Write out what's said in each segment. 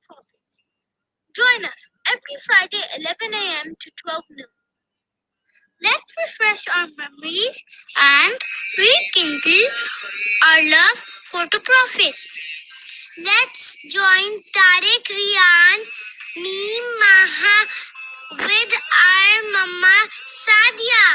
profits. Join us every Friday 11 a.m. to 12 noon. Let's refresh our memories and rekindle our love for the Prophet. Let's join Tariq, Rian, me, Maha with our Mama Sadia.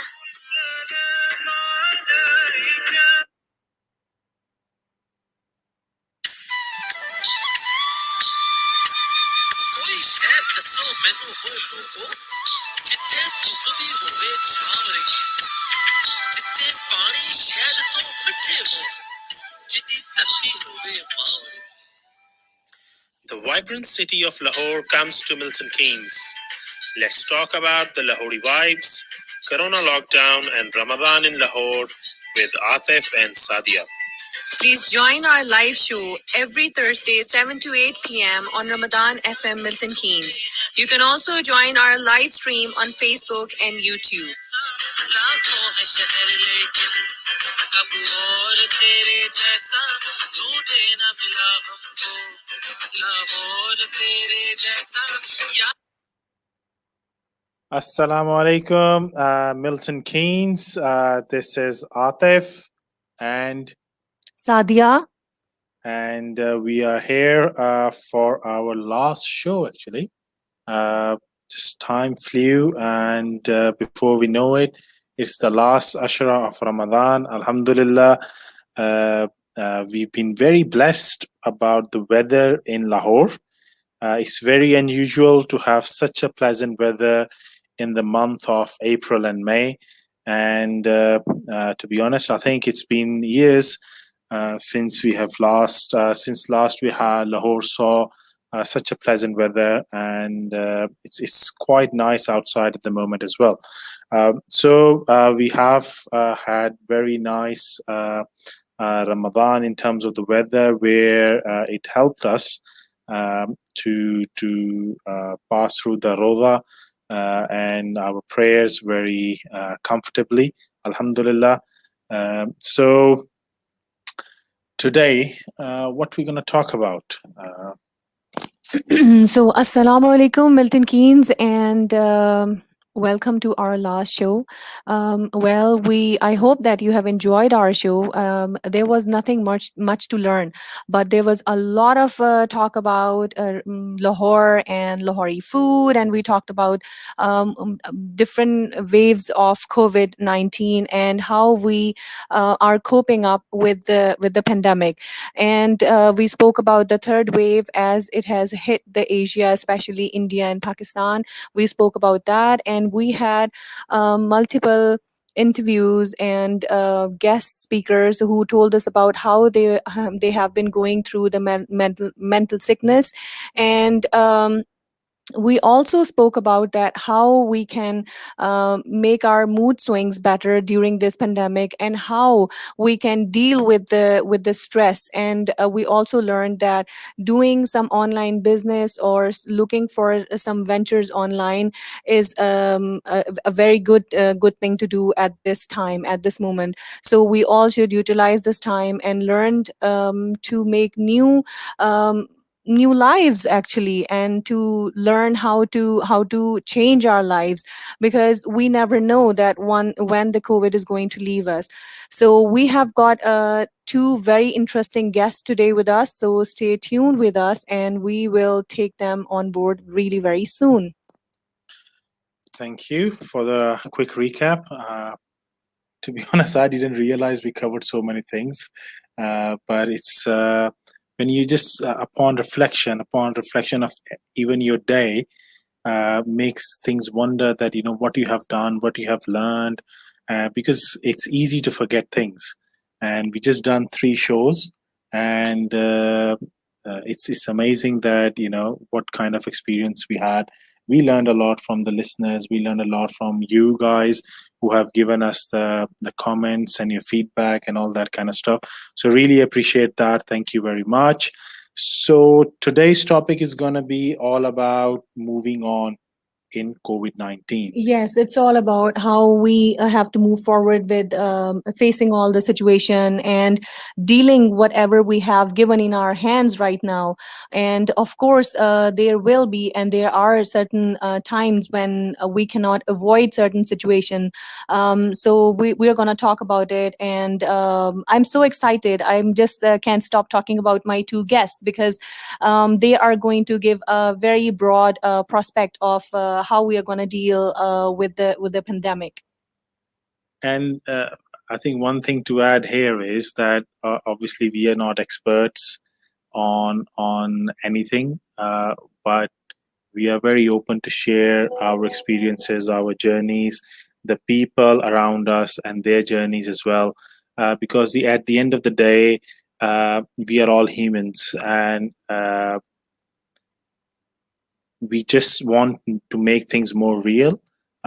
The vibrant city of Lahore comes to Milton Keynes. Let's talk about the Lahori vibes, Corona lockdown, and Ramadan in Lahore with Atif and Sadia. Please join our live show every Thursday, 7 to 8 p.m. on Ramadan FM Milton Keynes. You can also join our live stream on Facebook and YouTube. Assalamu alaikum, Milton Keynes. This is Atif and Sadia. We are here for our last show actually. Just time flew, and before we know it, it's the last Ashura of Ramadan. Alhamdulillah, we've been very blessed about the weather in Lahore. It's very unusual to have such a pleasant weather in the month of April and May. And to be honest, I think it's been years since last we had Lahore saw such a pleasant weather, and it's quite nice outside at the moment as well. So we have had very nice Ramadan in terms of the weather, where it helped us to pass through the Roza and our prayers very comfortably. Alhamdulillah. So today, what we're going to talk about? So, Assalamu alaikum, Milton Keynes, and welcome to our last show. I hope that you have enjoyed our show. There was nothing much to learn, but there was a lot of talk about Lahore and Lahori food, and we talked about different waves of COVID-19 and how we are coping up with the pandemic. And we spoke about the third wave as it has hit the Asia, especially India and Pakistan. We spoke about that, and we had multiple interviews and guest speakers who told us about how they have been going through the mental sickness. And we also spoke about that how we can make our mood swings better during this pandemic, and how we can deal with the stress. And we also learned that doing some online business or looking for some ventures online is a very good thing to do at this time, at this moment. So we all should utilize this time and learn to make new lives actually, and to learn how to change our lives, because we never know that when the COVID is going to leave us. So we have got two very interesting guests today with us, so stay tuned with us and we will take them on board really very soon. Thank you for the quick recap. To be honest, I didn't realize we covered so many things, but it's when you just upon reflection of even your day, makes things wonder that what you have done, what you have learned, because it's easy to forget things. And we just done 3 shows, and it's amazing that what kind of experience we had. We learned a lot from the listeners. We learned a lot from you guys who have given us the comments and your feedback and all that kind of stuff. So really appreciate that. Thank you very much. So today's topic is going to be all about moving on in COVID-19. Yes, it's all about how we have to move forward with facing all the situation and dealing whatever we have given in our hands right now. And of course, there will be and there are certain times when we cannot avoid certain situation. So we are going to talk about it, and I'm so excited. I'm just can't stop talking about my two guests because they are going to give a very broad prospect of how we are going to deal with the pandemic. And I think one thing to add here is that obviously we are not experts on anything, but we are very open to share our experiences, our journeys, the people around us, and their journeys as well. Because at the end of the day, we are all humans, and we just want to make things more real.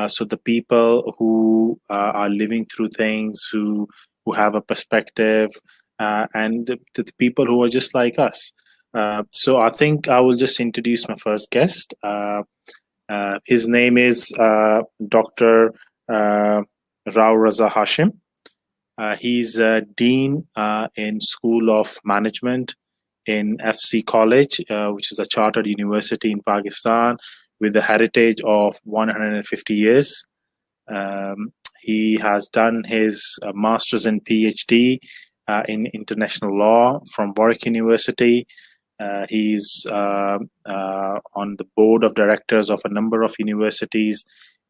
So the people who are living through things, who have a perspective, and the people who are just like us. So I think I will just introduce my first guest. His name is Dr. Rao Raza Hashim. He's a dean in School of Management in FC College, which is a chartered university in Pakistan with a heritage of 150 years. He has done his master's and PhD in international law from Warwick University. He's on the board of directors of a number of universities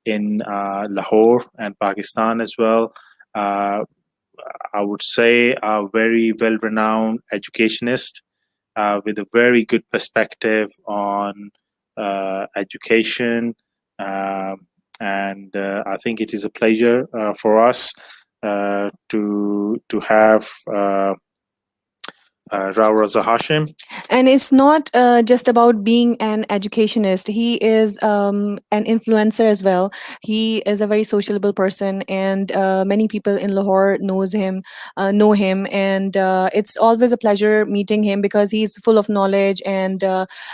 in Lahore and Pakistan as well. I would say a very well renowned educationist with a very good perspective on education. And I think it is a pleasure for us to have Rao Raza Hashim. And it's not just about being an educationist. He is an influencer as well. He is a very sociable person, and many people in Lahore know him, and it's always a pleasure meeting him because he's full of knowledge. And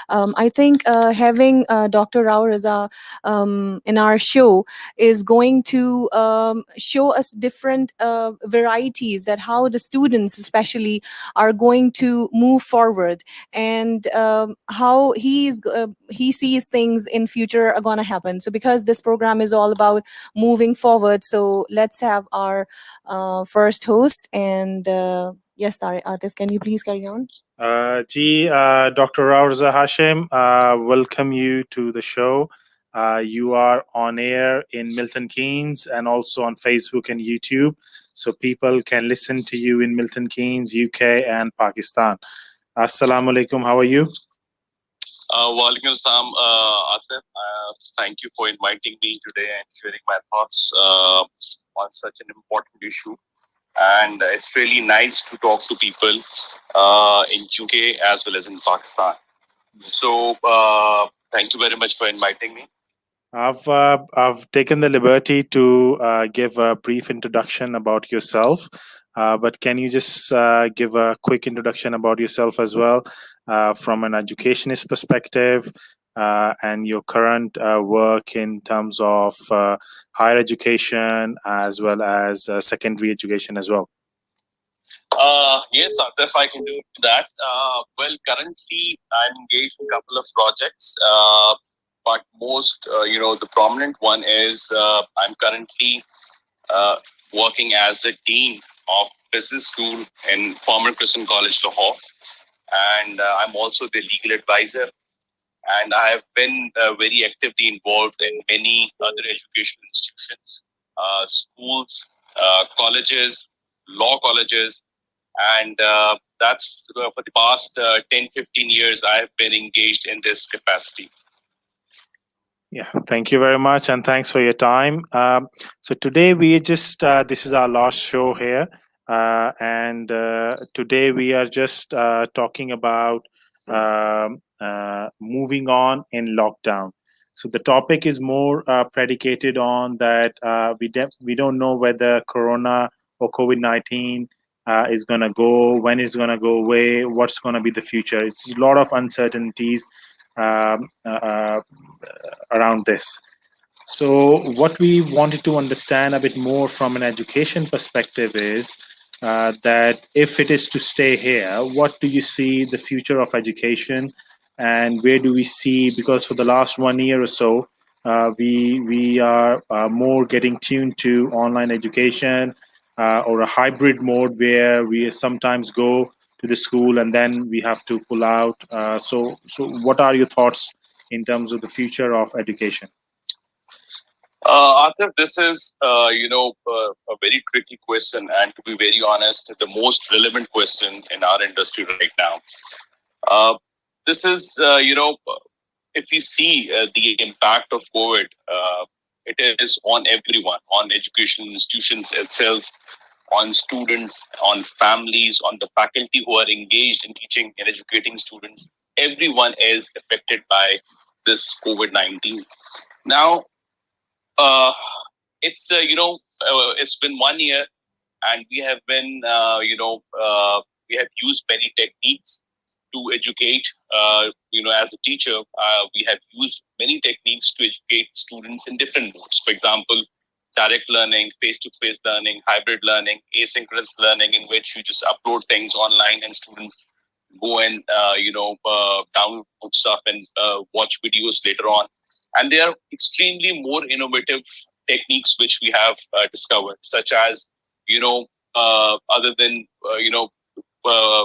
I think having Dr. Rao Raza in our show is going to show us different varieties that how the students especially are going to move forward, and how he sees things in future are going to happen. So because this program is all about moving forward, so let's have our first host. And yes, Atif, can you please carry on? Dr. Rao Raza Hashim, welcome you to the show. You are on air in Milton Keynes and also on Facebook and YouTube, so people can listen to you in Milton Keynes, UK, and Pakistan. Assalamu alaikum. How are you? Walaikum salam, Atif. Thank you for inviting me today and sharing my thoughts on such an important issue. And it's really nice to talk to people in UK as well as in Pakistan. So thank you very much for inviting me. I've taken the liberty to give a brief introduction about yourself, but can you just give a quick introduction about yourself as well, from an educationist perspective, and your current work in terms of higher education as well as secondary education as well? Yes, Atif, I can do that. Well, currently I'm engaged in a couple of projects, but most, the prominent one is I'm currently working as a dean of business school in former Christian College, Lahore, and I'm also the legal advisor. And I have been very actively involved in many other educational institutions, schools, colleges, law colleges, and that's for the past 10-15 years I have been engaged in this capacity. Yeah, thank you very much, and thanks for your time. So today we just this is our last show here, and today we are just talking about moving on in lockdown. So the topic is more predicated on that we don't know whether Corona or COVID-19 is going to go, when it's going to go away, what's going to be the future. It's a lot of uncertainties around this. So, what we wanted to understand a bit more from an education perspective is that if it is to stay here, what do you see the future of education, and where do we see? Because for the last 1 year or so, we are more getting tuned to online education or a hybrid mode where we sometimes go to the school and then we have to pull out. So, what are your thoughts in terms of the future of education? Arthur, this is, a very tricky question, and to be very honest, the most relevant question in our industry right now. Uh, this is, if you see the impact of COVID, it is on everyone, on education institutions itself, on students, on families, on the faculty who are engaged in teaching and educating students. Everyone is affected by this COVID-19. Now, uh, it's been 1 year, and we have used many techniques to educate. As a teacher, we have used many techniques to educate students in different modes. For example, direct learning, face-to-face learning, hybrid learning, asynchronous learning, in which you just upload things online and students go and download stuff and watch videos later on. And there are extremely more innovative techniques which we have discovered, such as other than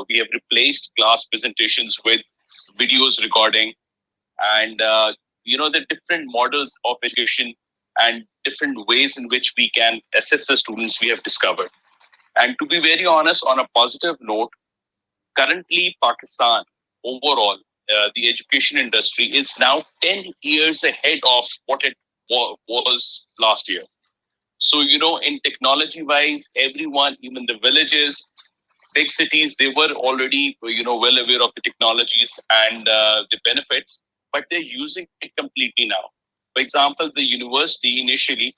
we have replaced class presentations with videos recording, and the different models of education and different ways in which we can assess the students we have discovered. And to be very honest, on a positive note, currently Pakistan overall, the education industry is now 10 years ahead of what it was last year. So, in technology wise, everyone, even the villages, big cities, they were already, well aware of the technologies and the benefits, but they're using it completely now. For example, the university initially,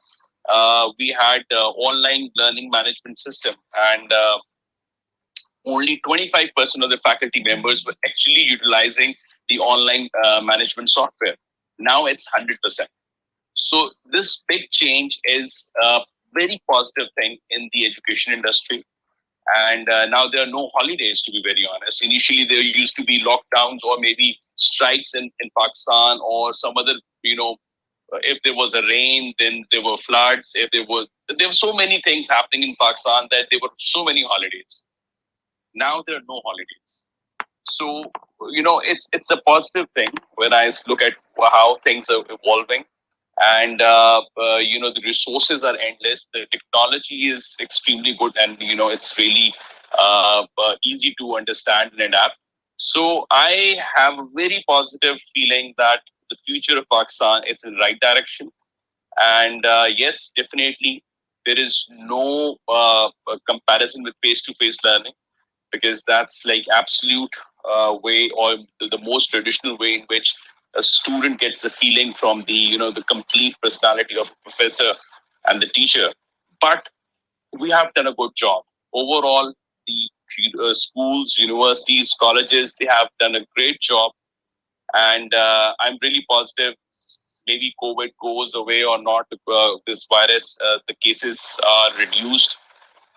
we had online learning management system, and only 25% of the faculty members were actually utilizing the online management software. Now it's 100%. So this big change is a very positive thing in the education industry. And now there are no holidays, to be very honest. Initially, there used to be lockdowns or maybe strikes in Pakistan or some other, if there was a rain, then there were floods. There were so many things happening in Pakistan that there were so many holidays. Now there are no holidays. So, it's a positive thing when I look at how things are evolving. And the resources are endless, the technology is extremely good, and it's really easy to understand and adapt. So I have a very positive feeling that the future of Pakistan is in the right direction. And yes, definitely there is no comparison with face-to-face learning, because that's like absolute way, or the most traditional way in which a student gets a feeling from the complete personality of a professor and the teacher. But we have done a good job overall. The schools, universities, colleges, they have done a great job, and I'm really positive. Maybe COVID goes away or not, this virus, the cases are reduced,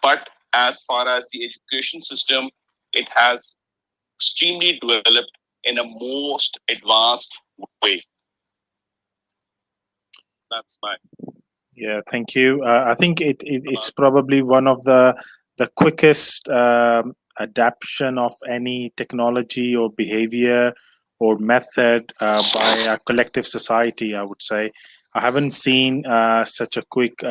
but as far as the education system, it has extremely developed in a most advanced way. That's my. Yeah, thank you. I think it's probably one of the quickest adaptation of any technology or behavior or method by a collective society, I would say. I haven't seen such a quick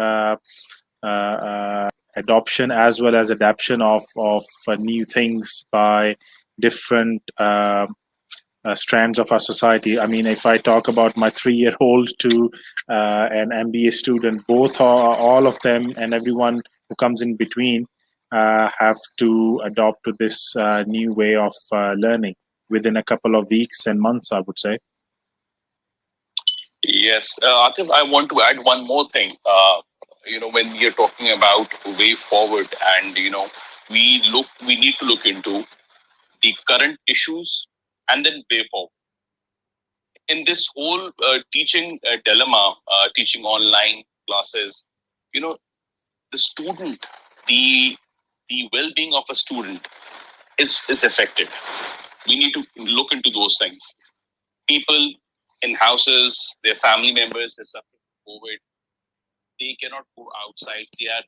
adoption as well as adaptation of new things by different strands of our society. I mean, if I talk about my 3-year-old to an MBA student, both are all of them and everyone who comes in between have to adopt to this new way of learning within a couple of weeks and months, I would say. Yes, Atif, I want to add one more thing. When we are talking about way forward, and we need to look into the current issues and then way forward. in this whole teaching dilemma, teaching online classes, you know, the student, the well-being of a student is affected. We need to look into those things. People in houses, their family members are suffering from COVID. They cannot go outside. They are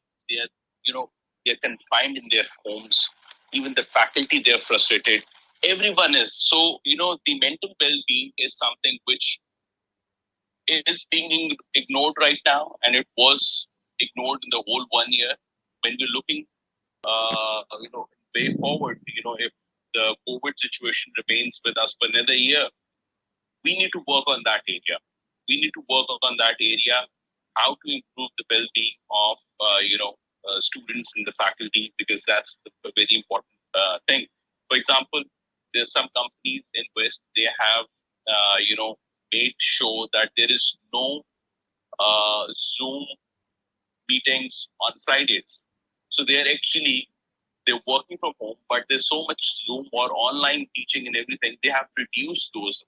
they're confined in their homes. Even the faculty, they're frustrated. Everyone is. So, the mental well-being is something which is being ignored right now, and it was ignored in the whole 1 year. When we're looking, way forward, if the COVID situation remains with us for another year, we need to work on that area. We need to work on that area, how to improve the well-being of students and the faculty, because that's a very important thing. For example, there's some companies in West, they have made sure that there is no Zoom meetings on Fridays. So they're working from home, but there's so much Zoom or online teaching and everything. They have reduced those,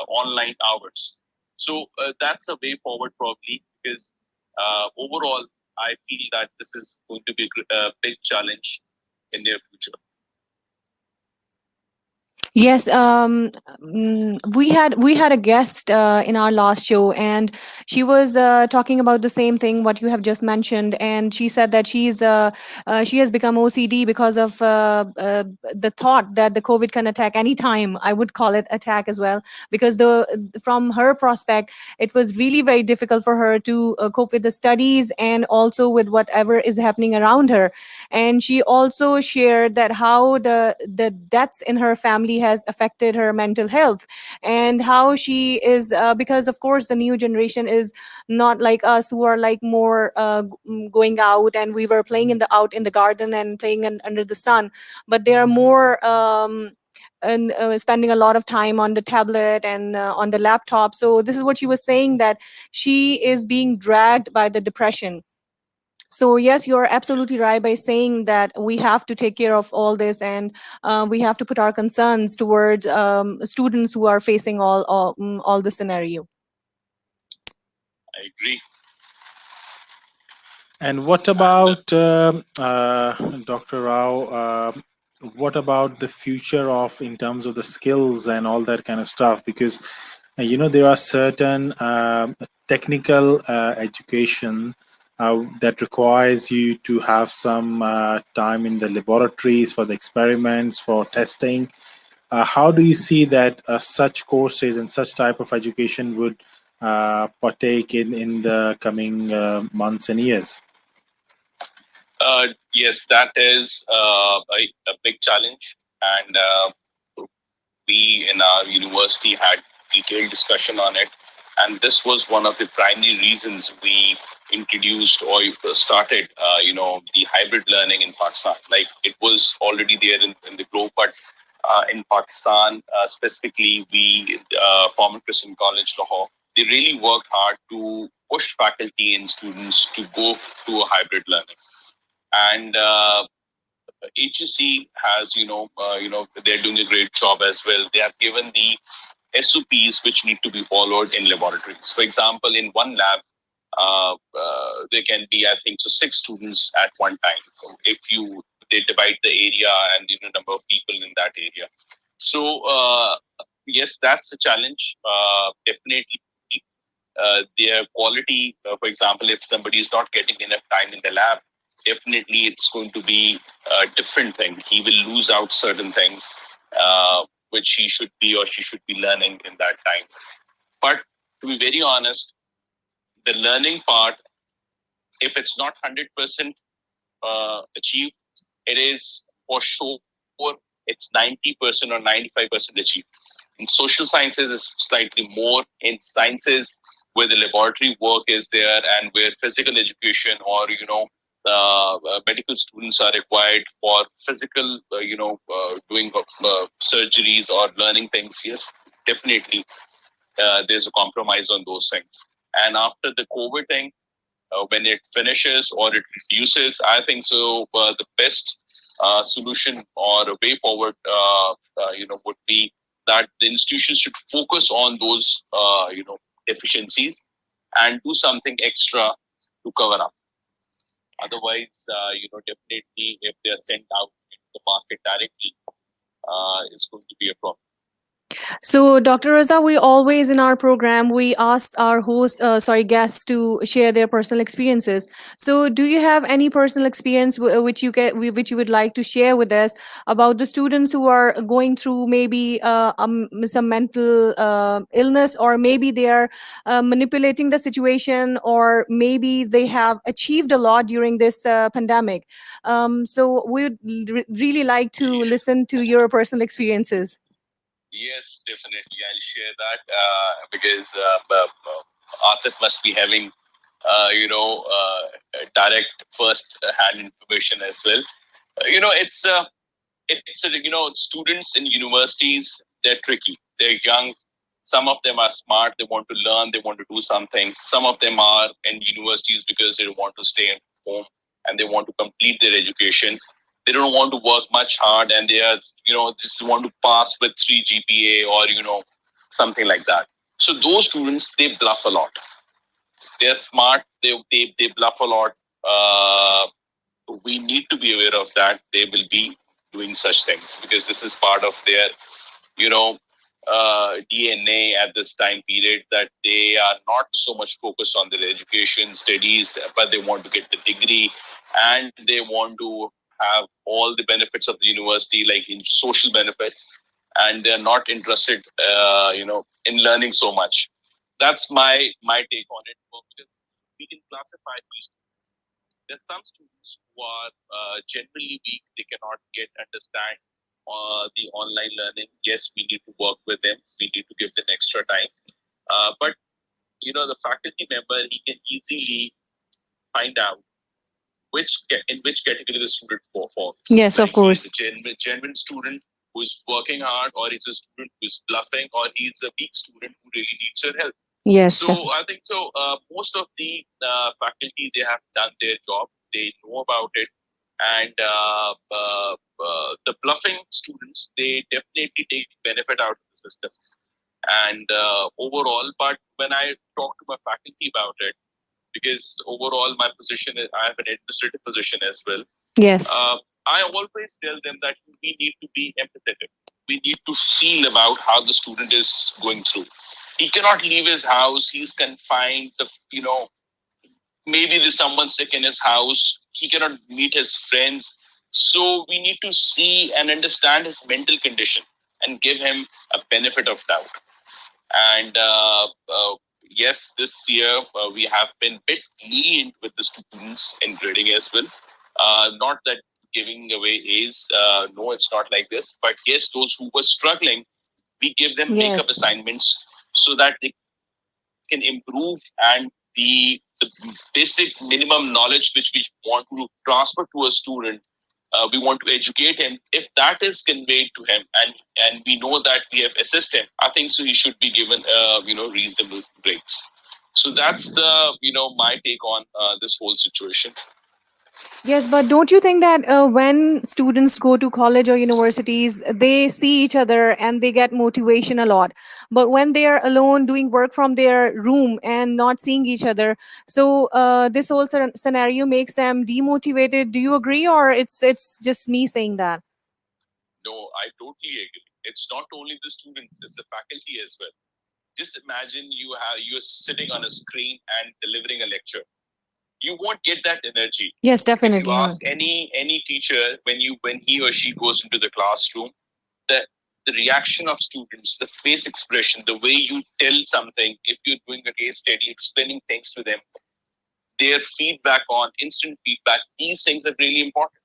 online hours. So that's a way forward, probably, because overall, I feel that this is going to be a big challenge in near future. Yes, we had a guest in our last show, and she was talking about the same thing what you have just mentioned, and she said that she has become OCD because of the thought that the COVID can attack anytime. I would call it attack as well, because the from her prospect, it was really very difficult for her to cope with the studies and also with whatever is happening around her. And she also shared that how the deaths in her family has affected her mental health, and how she is because of course the new generation is not like us, who are like more going out, and we were playing in the garden and playing under the sun, but they are more and spending a lot of time on the tablet and on the laptop. So this is what she was saying, that she is being dragged by the depression. So yes, you're absolutely right by saying that we have to take care of all this, and we have to put our concerns towards students who are facing all the scenario. I agree. And what about Dr. Rao? What about the future of in terms of the skills and all that kind of stuff? Because there are certain technical education that requires you to have some time in the laboratories for the experiments, for testing. How do you see that such courses and such type of education would partake in the coming months and years? Yes, that is a big challenge, and we in our university had detailed discussion on it, and this was one of the primary reasons we introduced or started the hybrid learning in Pakistan. Like, it was already there in the globe, but in Pakistan specifically, we former Christian College Lahore, they really worked hard to push faculty and students to go to a hybrid learning. And HSC has, they're doing a great job as well. They have given the SOPs which need to be followed in laboratories. For example, in one lab, there can be, I think, so 6 students at one time. So if they divide the area and the number of people in that area. So yes, that's a challenge. Definitely, their quality. For example, if somebody is not getting enough time in the lab, definitely it's going to be a different thing. He will lose out certain things which he should be or she should be learning in that time. But to be very honest, the learning part, if it's not 100% achieved, it is for sure it's 90% or 95% achieved. In social sciences, it's slightly more. In sciences, where the laboratory work is there and where physical education or medical students are required for physical, doing surgeries or learning things. Yes, definitely, there's a compromise on those things. And after the COVID thing, when it finishes or it reduces, I think so. The best solution or a way forward, would be that the institution should focus on those deficiencies and do something extra to cover up. Otherwise, definitely if they are sent out into the market directly, it's going to be a problem. So, Dr. Raza, we always in our program we ask our guests to share their personal experiences. So, do you have any personal experience which you would like to share with us about the students who are going through maybe some mental illness, or maybe they are manipulating the situation, or maybe they have achieved a lot during this pandemic? So, we would really like to listen to your personal experiences. Yes, definitely. I'll share that because Atif must be having, direct first-hand information as well. Students in universities, they're tricky. They're young. Some of them are smart. They want to learn. They want to do something. Some of them are in universities because they want to stay at home and they want to complete their education. They don't want to work much hard, and they are, just want to pass with 3 GPA or, something like that. So those students, they bluff a lot. They're smart. They bluff a lot. We need to be aware of that. They will be doing such things because this is part of their, DNA at this time period, that they are not so much focused on their education studies, but they want to get the degree and they want to have all the benefits of the university, like in social benefits, and they're not interested, in learning so much. That's my take on it. Because we can classify these. There's some students who are generally weak. They cannot understand the online learning. Yes, we need to work with them. We need to give them extra time. But the faculty member, he can easily find out in which category the student falls. Yes, of course. He's a genuine student who's working hard, or he's a student who's bluffing, or he's a weak student who really needs your help. Yes. So I think so. Most of the faculty, they have done their job. They know about it, and the bluffing students, they definitely take benefit out of the system. And overall, but when I talk to my faculty about it, because overall my position is, I have an administrative position as well. Yes. I always tell them that we need to be empathetic. We need to feel about how the student is going through. He cannot leave his house. He's confined. Maybe there's someone sick in his house. He cannot meet his friends. So we need to see and understand his mental condition and give him a benefit of doubt. And yes, this year we have been a bit lenient with the students in grading as well. Not that giving away A's. No, it's not like this. But yes, those who were struggling, we give them make-up assignments so that they can improve, and the basic minimum knowledge which we want to transfer to a student, we want to educate him. If that is conveyed to him, and we know that we have assisted him, I think so he should be given reasonable breaks. So that's the my take on this whole situation. Yes, but don't you think that when students go to college or universities, they see each other and they get motivation a lot. But when they are alone doing work from their room and not seeing each other, so this whole scenario makes them demotivated. Do you agree, or it's just me saying that? No, I totally agree. It's not only the students; it's the faculty as well. Just imagine you're sitting on a screen and delivering a lecture. You won't get that energy. Yes, definitely. If you ask any teacher, when he or she goes into the classroom, the reaction of students, the face expression, the way you tell something, if you're doing a case study, explaining things to them, their feedback on instant feedback, these things are really important.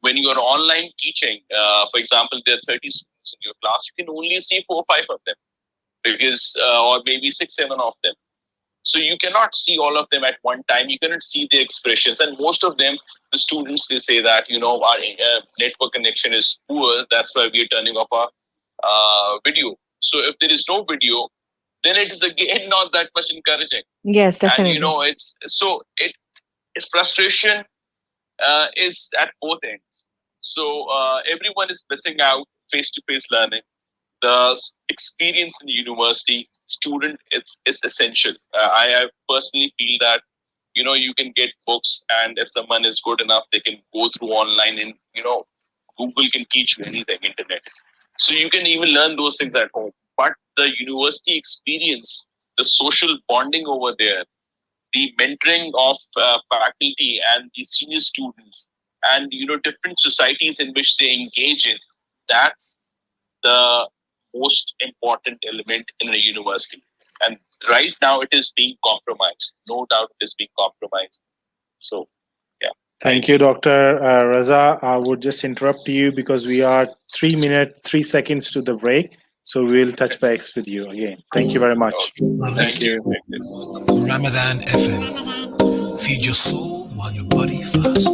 When you're online teaching, for example, there are 30 students in your class, you can only see 4 or 5 of them, because or maybe 6, 7 of them. So you cannot see all of them at one time. You cannot see their expressions. And most of them, the students, they say that, our network connection is poor. That's why we are turning off our video. So if there is no video, then it is again not that much encouraging. Yes, definitely. And, it's frustration is at both ends. So everyone is missing out face-to-face learning. the experience in university student is essential. I personally feel that you can get books, and if someone is good enough, they can go through online, and Google can teach you anything, internet. So you can even learn those things at home. But the university experience, the social bonding over there, the mentoring of faculty and the senior students, and different societies in which they engage in, that's the most important element in a university. And right now it is being compromised. No doubt it is being compromised. So yeah. Thank you, Dr. Raza. I would just interrupt you because we are 3 minutes, 3 seconds to the break. So we'll touch base with you again. Thank you very much. Thank you. Ramadan FM. Feed your soul while your body fasts.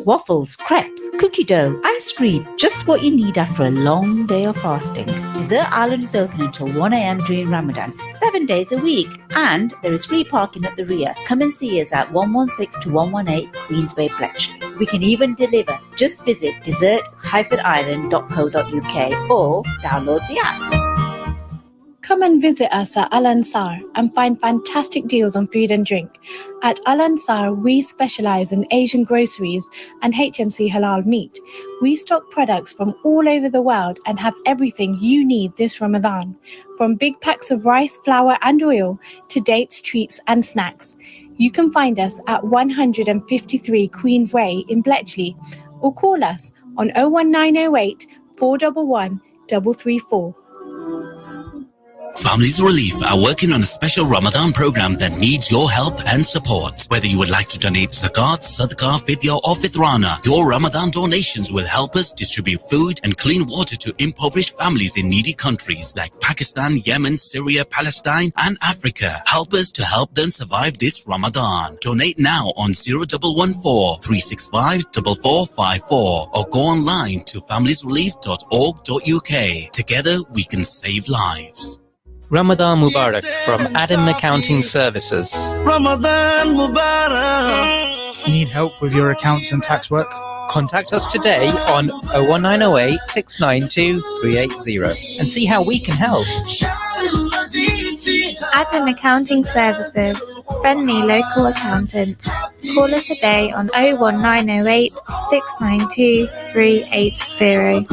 Waffles, crepes, cookie dough, ice cream, just what you need after a long day of fasting. Dessert Island is open until 1 a.m. during Ramadan, 7 days a week. And there is free parking at the rear. Come and see us at 116 to 118 Queensway, Bletchley. We can even deliver. Just visit dessert-island.co.uk or download the app. Come and visit us at Al Ansar and find fantastic deals on food and drink. At Al Ansar, we specialize in Asian groceries and HMC halal meat. We stock products from all over the world and have everything you need this Ramadan, from big packs of rice, flour and oil to dates, treats and snacks. You can find us at 153 Queens Way in Bletchley or call us on 01908 411 334. Families Relief are working on a special Ramadan program that needs your help and support. Whether you would like to donate zakat, sadaqah, fidya or fitrana, your Ramadan donations will help us distribute food and clean water to impoverished families in needy countries like Pakistan, Yemen, Syria, Palestine and Africa. Help us to help them survive this Ramadan. Donate now on 0114 365 4454 or go online to familiesrelief.org.uk. Together we can save lives. Ramadan Mubarak from Adam Accounting Services. Ramadan Mubarak. Need help with your accounts and tax work? Contact us today on 01908 692 380 and see how we can help. Adam Accounting Services. Friendly local accountants. Call us today on 01908 692 380.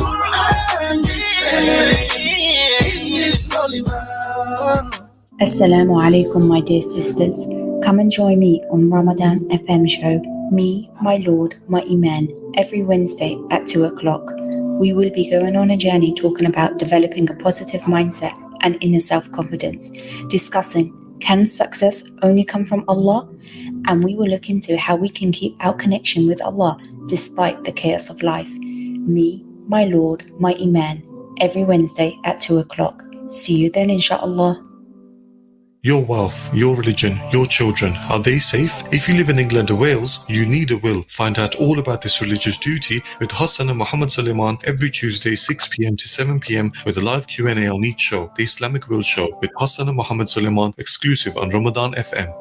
Assalamu alaikum, my dear sisters. Come and join me on Ramadan FM show, Me, My Lord, My Iman, every Wednesday at 2 o'clock. We will be going on a journey talking about developing a positive mindset and inner self-confidence, discussing can success only come from Allah? And we will look into how we can keep our connection with Allah despite the chaos of life. Me, My Lord, My Iman, every Wednesday at 2 o'clock. See you then, inshallah. Your wealth, your religion, your children, are they safe? If you live in England or Wales, you need a will. Find out all about this religious duty with Hassan and Muhammad Suleiman every Tuesday 6 p.m. to 7 p.m. with a live Q&A on each show, the Islamic Will Show with Hassan and Muhammad Suleiman, exclusive on Ramadan FM.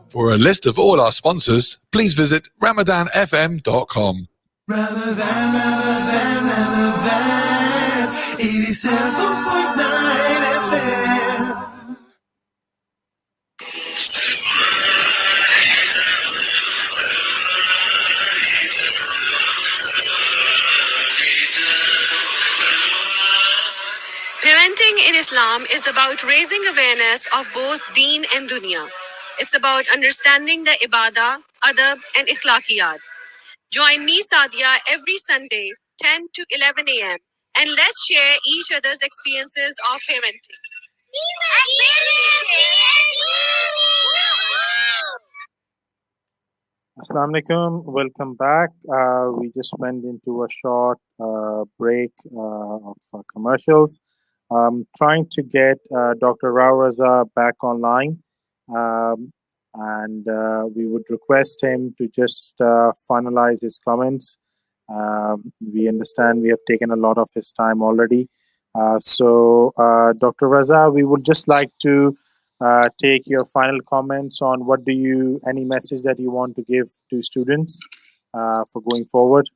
For a list of all our sponsors, please visit ramadanfm.com. Ramadan, 87.9 FM. Parenting in Islam is about raising awareness of both deen and dunya. It's about understanding the ibadah, adab, and ikhlaqiyat. Join me, Sadia, every Sunday, 10 to 11 a.m. and let's share each other's experiences of parenting. Assalamu alaikum. Welcome back. We just went into a short break of commercials. Trying to get Dr. Raza back online. And we would request him to just finalize his comments. We understand we have taken a lot of his time already. So, Dr. Raza, we would just like to take your final comments on any message that you want to give to students for going forward.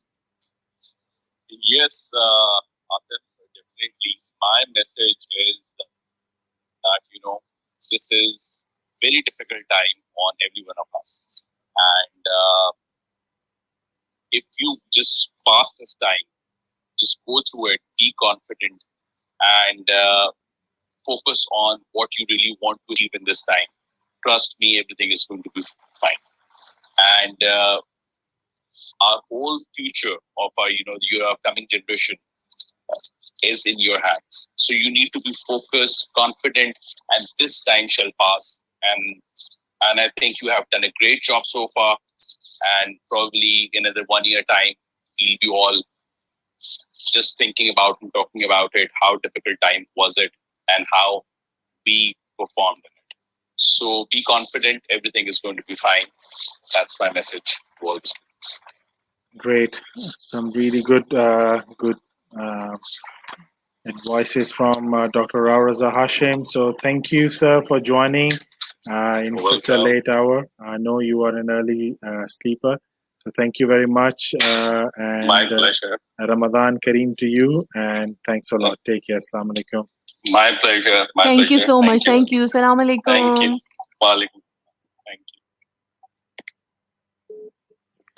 Yes, Atif, definitely. My message is that, this is very difficult time on every one of us. And if you just pass this time, just go through it, be confident, and focus on what you really want to achieve in this time. Trust me, everything is going to be fine. And our whole future of our, your upcoming generation is in your hands. So you need to be focused, confident, and this time shall pass. And I think you have done a great job so far. And probably in another 1 year time, we'll be all just thinking about and talking about it. How difficult time was it, and how we performed in it. So be confident. Everything is going to be fine. That's my message to all the students. Great, some really good advices from Dr. Rauraza Hashim. So thank you, sir, for joining in such a late hour. I know you are an early sleeper, so thank you very much. And my pleasure. Ramadan Kareem to you, and thanks a lot. Take care. Assalamu alaikum. My pleasure. My Thank you pleasure. so much. you. Thank you. Salam alaikum. Thank you. Walaikum. Thank you.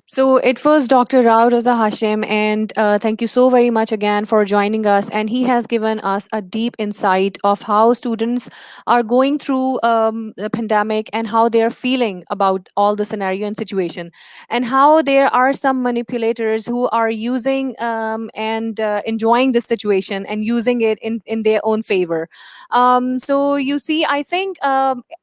So it was Dr. Rao Raza Hashim, and thank you so very much again for joining us. And he has given us a deep insight of how students are going through the pandemic and how they are feeling about all the scenario and situation, and how there are some manipulators who are using and enjoying this situation and using it in their own favor. So you see, I think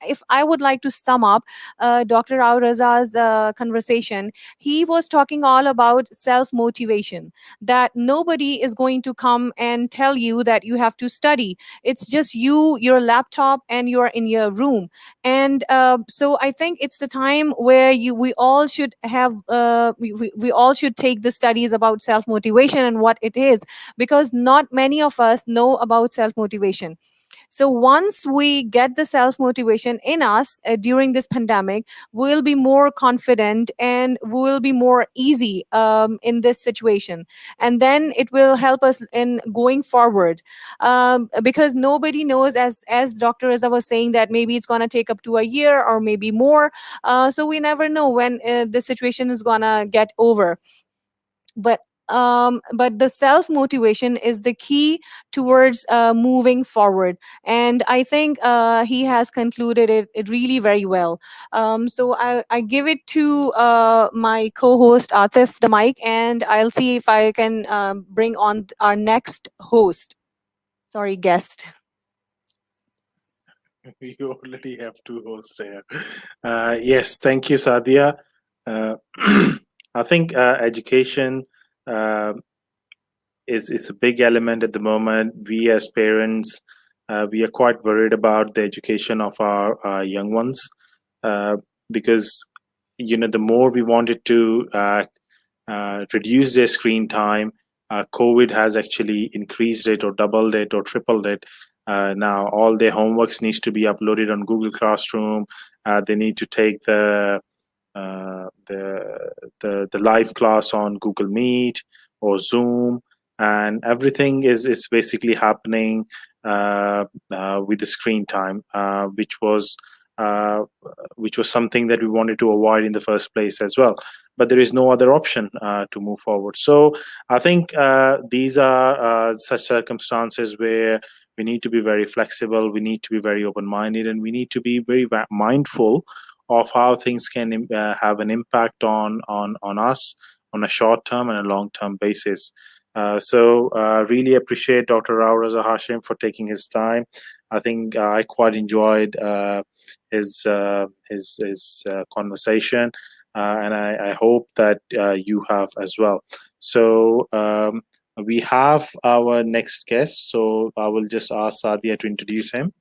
if I would like to sum up Dr. Rao Raza's conversation, he was talking all about self motivation, that nobody is going to come and tell you that you have to study. It's just you, your laptop, and you're in your room. And so I think it's the time where we all should have we all should take the studies about self motivation and what it is, because not many of us know about self motivation. So once we get the self motivation in us during this pandemic, we'll be more confident and we'll be more easy in this situation. And then it will help us in going forward, because nobody knows, as Dr. Raza was saying, that maybe it's going to take up to a year or maybe more. So we never know when the situation is going to get over. But the self motivation is the key towards moving forward, and I think he has concluded it really very well. So I give it to my co-host Atif the mic, and I'll see if I can bring on our next host, sorry, guest. We already have two hosts here. Yes, thank you, Sadia. I think education is a big element at the moment. We as parents, we are quite worried about the education of our young ones, because the more we wanted to reduce their screen time, COVID has actually increased it or doubled it or tripled it. Now all their homeworks needs to be uploaded on Google Classroom. They need to take the live class on Google Meet or Zoom, and everything is basically happening with the screen time, which was something that we wanted to avoid in the first place as well. But there is no other option to move forward. So I think these are such circumstances where we need to be very flexible, we need to be very open-minded, and we need to be very mindful of how things can have an impact on us on a short-term and a long-term basis. So really appreciate Dr. Rao Raza Hashim for taking his time. I think I quite enjoyed his conversation, and I hope that you have as well. So we have our next guest, so I will just ask Sadia to introduce him.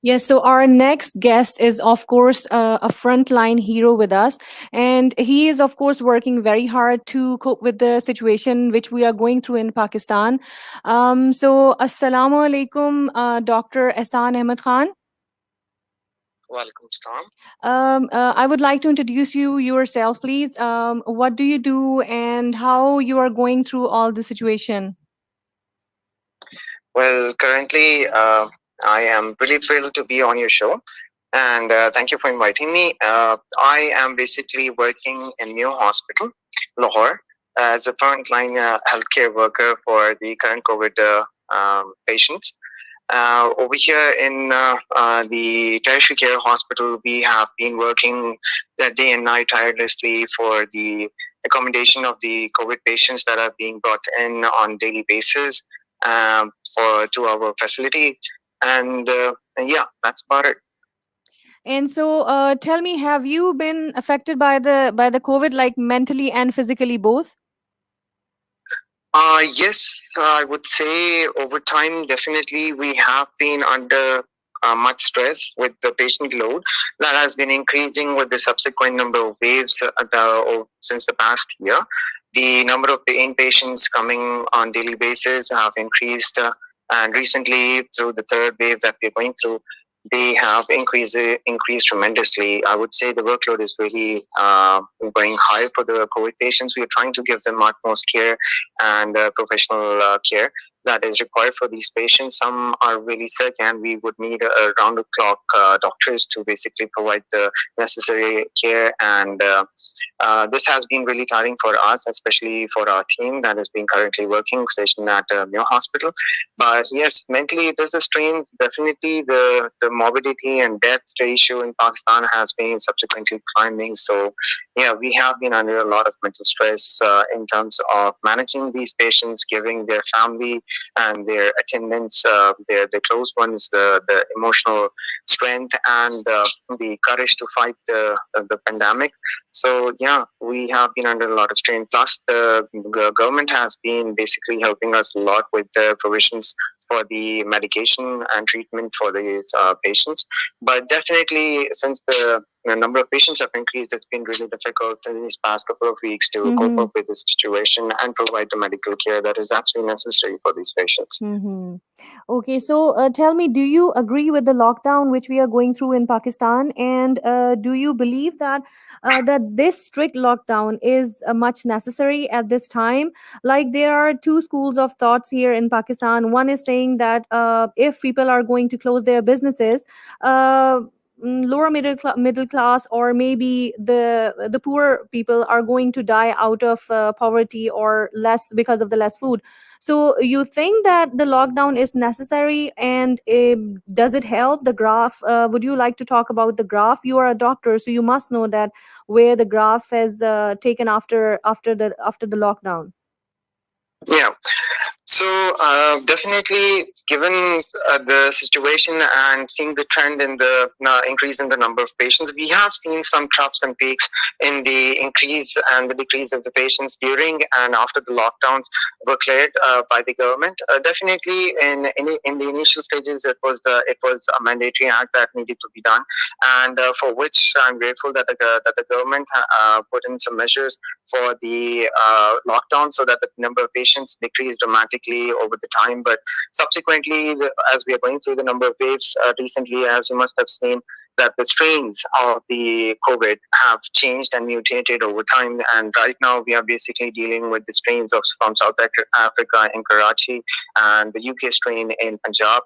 Yes, so our next guest is, of course, a frontline hero with us. And he is, of course, working very hard to cope with the situation which we are going through in Pakistan. So, Assalamu alaikum, Dr. Ehsan Ahmed Khan. Welcome, Tom. I would like to introduce you yourself, please. What do you do and how you are going through all the situation? Well, currently, I am really thrilled to be on your show, and thank you for inviting me. I am basically working in New Hospital, Lahore, as a frontline healthcare worker for the current COVID patients. Over here in the tertiary care hospital, we have been working day and night tirelessly for the accommodation of the COVID patients that are being brought in on daily basis to our facility, and yeah, that's about it. And so, tell me, have you been affected by the COVID, like mentally and physically both? Yes, I would say over time, definitely we have been under much stress with the patient load that has been increasing with the subsequent number of waves since the past year. The number of inpatients coming on daily basis have increased, and recently through the third wave that we're going through, they have increased tremendously. I would say the workload is really going high for the COVID patients. We are trying to give them utmost care and professional care that is required for these patients. Some are really sick, and we would need round the clock doctors to basically provide the necessary care. And this has been really tiring for us, especially for our team that is being currently working stationed at Mayo Hospital. But yes, mentally it is a strain. Definitely the morbidity and death ratio in Pakistan has been subsequently climbing. So yeah, we have been under a lot of mental stress in terms of managing these patients, giving their family and their attendants, their close ones, the emotional strength and the courage to fight the pandemic. So yeah, we have been under a lot of strain. Plus, the government has been basically helping us a lot with the provisions for the medication and treatment for these patients. But definitely, since the number of patients have increased, it's been really difficult in these past couple of weeks to cope up with this situation and provide the medical care that is actually necessary for these patients. Okay, so tell me, do you agree with the lockdown which we are going through in Pakistan, and do you believe that this strict lockdown is much necessary at this time? Like, there are two schools of thoughts here in Pakistan. One is saying that if people are going to close their businesses, lower middle class, or maybe the poor people are going to die out of poverty or less because of the less food. So you think that the lockdown is necessary, and does it help the graph? Would you like to talk about the graph? You are a doctor, so you must know that where the graph has taken after the lockdown. Yeah. So definitely, given the situation and seeing the trend in the increase in the number of patients, we have seen some troughs and peaks in the increase and the decrease of the patients during and after the lockdowns were cleared by the government. Definitely, in the initial stages, it was a mandatory act that needed to be done, and for which I'm grateful that the government put in some measures for the lockdown so that the number of patients decreased dramatically over the time. But subsequently, as we are going through the number of waves recently, as you must have seen, that the strains of the COVID have changed and mutated over time. And right now, we are basically dealing with the strains from South Africa in Karachi and the UK strain in Punjab.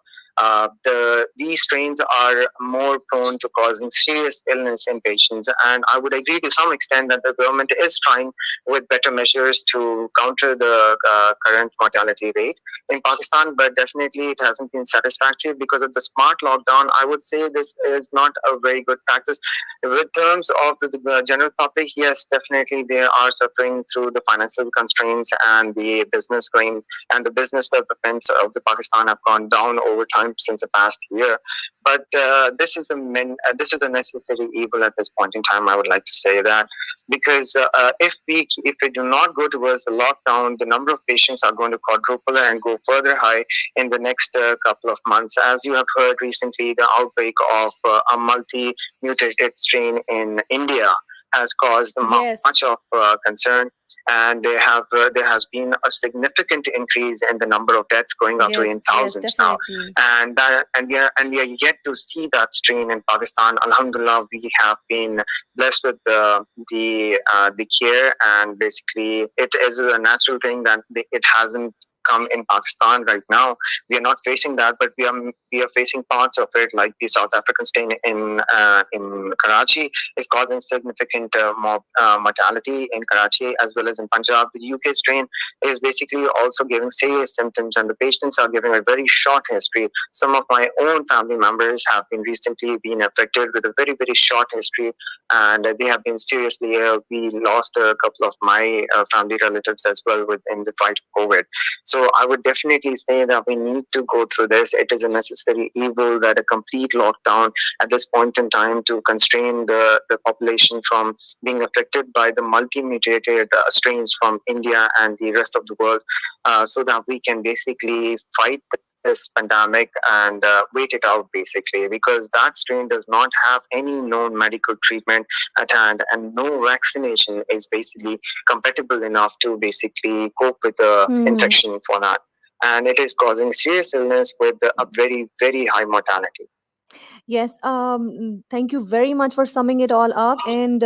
These strains are more prone to causing serious illness in patients, and I would agree to some extent that the government is trying with better measures to counter the current mortality rate in Pakistan, but definitely it hasn't been satisfactory because of the smart lockdown. I would say this is not a very good practice. In terms of the general public, yes, definitely they are suffering through the financial constraints and the business developments of the Pakistan have gone down over time since the past year. But this is a necessary evil at this point in time. I would like to say that because if we do not go towards the lockdown, the number of patients are going to quadruple and go further high in the next couple of months. As you have heard recently, the outbreak of a multi-mutated strain in India has caused much of concern, and there has been a significant increase in the number of deaths, going up to in thousands now, and we are yet to see that strain in Pakistan. Alhamdulillah, we have been blessed with the care, and basically it is a natural thing that it hasn't come in Pakistan right now. We are not facing that, but we are facing parts of it, like the South African strain in Karachi is causing significant mortality in Karachi, as well as in Punjab. The UK strain is basically also giving serious symptoms, and the patients are giving a very short history. Some of my own family members have been recently been affected with a very, very short history, and they have been seriously ill. We lost a couple of my family relatives as well within the fight of COVID. So I would definitely say that we need to go through this. It is a necessary evil that a complete lockdown at this point in time to constrain the population from being affected by the multi-mutated strains from India and the rest of the world, so that we can basically fight this pandemic and wait it out, basically, because that strain does not have any known medical treatment at hand, and no vaccination is basically compatible enough to basically cope with the infection for that, and it is causing serious illness with a very, very high mortality. Yes, thank you very much for summing it all up. And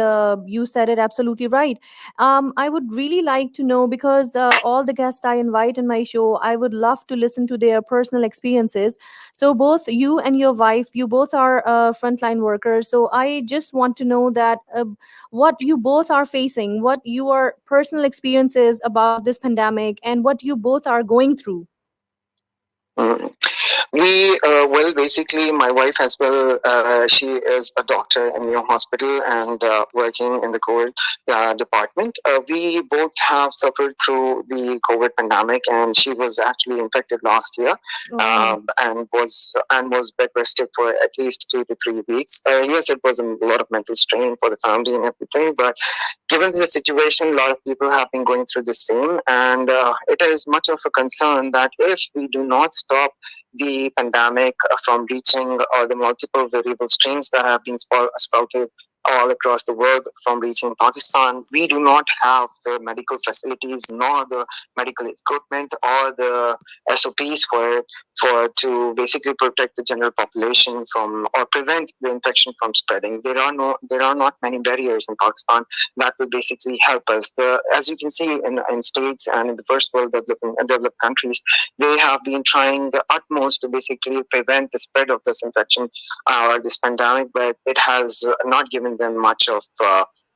you said it absolutely right. I would really like to know, because all the guests I invite in my show, I would love to listen to their personal experiences. So, both you and your wife, you both are frontline workers. So, I just want to know that what you both are facing, what your personal experiences about this pandemic, and what you both are going through. Well, basically, my wife as well, she is a doctor in your hospital and working in the COVID department. We both have suffered through the COVID pandemic, and she was actually infected last year, and was bed rested for at least 2 to 3 weeks. Yes, it was a lot of mental strain for the family and everything, but given the situation, a lot of people have been going through the same, and it is much of a concern that if we do not stop the pandemic from reaching, or the multiple variable strains that have been sprouted all across the world from reaching Pakistan, we do not have the medical facilities, nor the medical equipment, or the SOPs to basically protect the general population from, or prevent the infection from spreading. There are not many barriers in Pakistan that will basically help us. As you can see in states and in the first world developed countries, they have been trying the utmost to basically prevent the spread of this infection or this pandemic, but it has not given them much of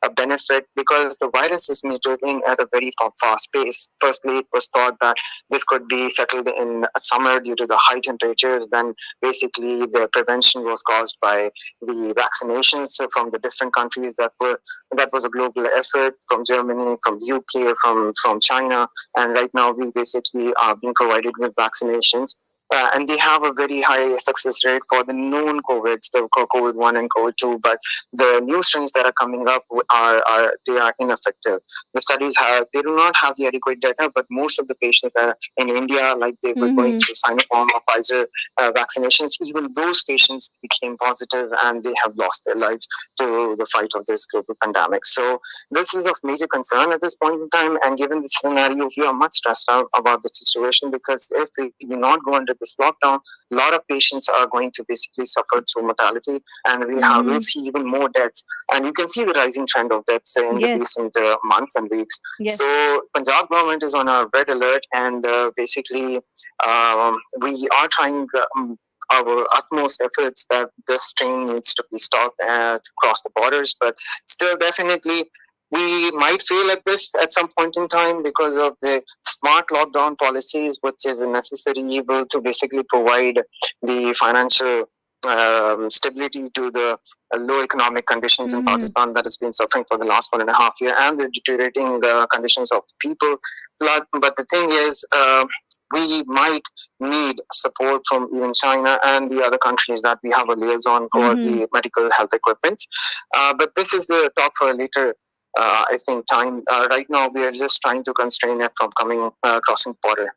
a benefit, because the virus is mutating at a very fast pace. Firstly, it was thought that this could be settled in summer due to the high temperatures. Then basically the prevention was caused by the vaccinations from the different countries that was a global effort, from Germany, from the UK, from China, and right now we basically are being provided with vaccinations. And they have a very high success rate for the known COVIDs, the COVID-1 and COVID-2, but the new strains that are coming up are ineffective. The studies they do not have the adequate data, but most of the patients are in India, like they were going through Sinopharm or Pfizer vaccinations, even those patients became positive and they have lost their lives to the fight of this global pandemic. So this is of major concern at this point in time, and given the scenario, we are much stressed out about the situation, because if we do not go under this lockdown, a lot of patients are going to basically suffer through mortality, and we'll see even more deaths. And you can see the rising trend of deaths in the recent months and weeks. So Punjab government is on a red alert, and basically we are trying our utmost efforts that this strain needs to be stopped across the borders, but still definitely we might fail at this at some point in time because of the smart lockdown policies, which is a necessary evil to basically provide the financial stability to the low economic conditions in Pakistan that has been suffering for the last 1.5 years, and the deteriorating conditions of the people. But the thing is, we might need support from even China and the other countries that we have a liaison for the medical health equipment. But this is the talk for a later I think time. Right now we are just trying to constrain it from crossing border.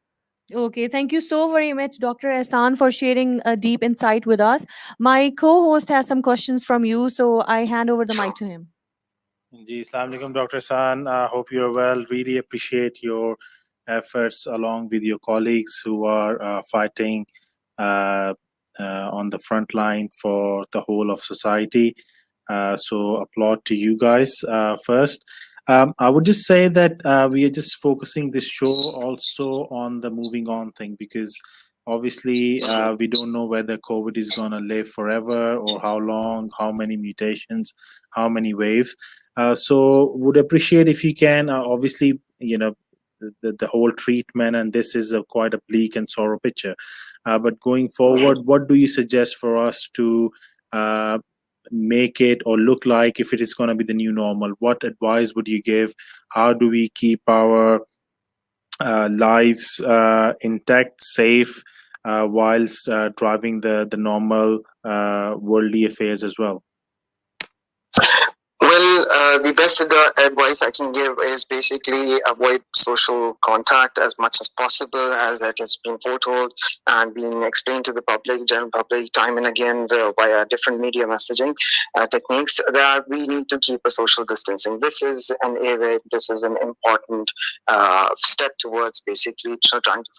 Okay, thank you so very much, Dr. Ehsan, for sharing a deep insight with us. My co-host has some questions from you, so I hand over the mic to him. Indeed. Assalamu alaikum, Dr. San. Hope you're well. Really appreciate your efforts along with your colleagues who are fighting uh, on the front line for the whole of society. So applaud to you guys first. I would just say that we are just focusing this show also on the moving on thing, because obviously we don't know whether COVID is going to live forever or how long, how many mutations, how many waves. So would appreciate if you can, obviously, the whole treatment, and this is a quite a bleak and sorrow picture. But going forward, what do you suggest for us to make it or look like if it is going to be the new normal? What advice would you give? How do we keep our lives intact, safe, whilst driving the normal worldly affairs as well? Well, the best advice I can give is basically avoid social contact as much as possible, as that has been foretold and being explained to the public, general public, time and again via different media messaging techniques, that we need to keep a social distancing. This is an area, this is an important step towards basically trying to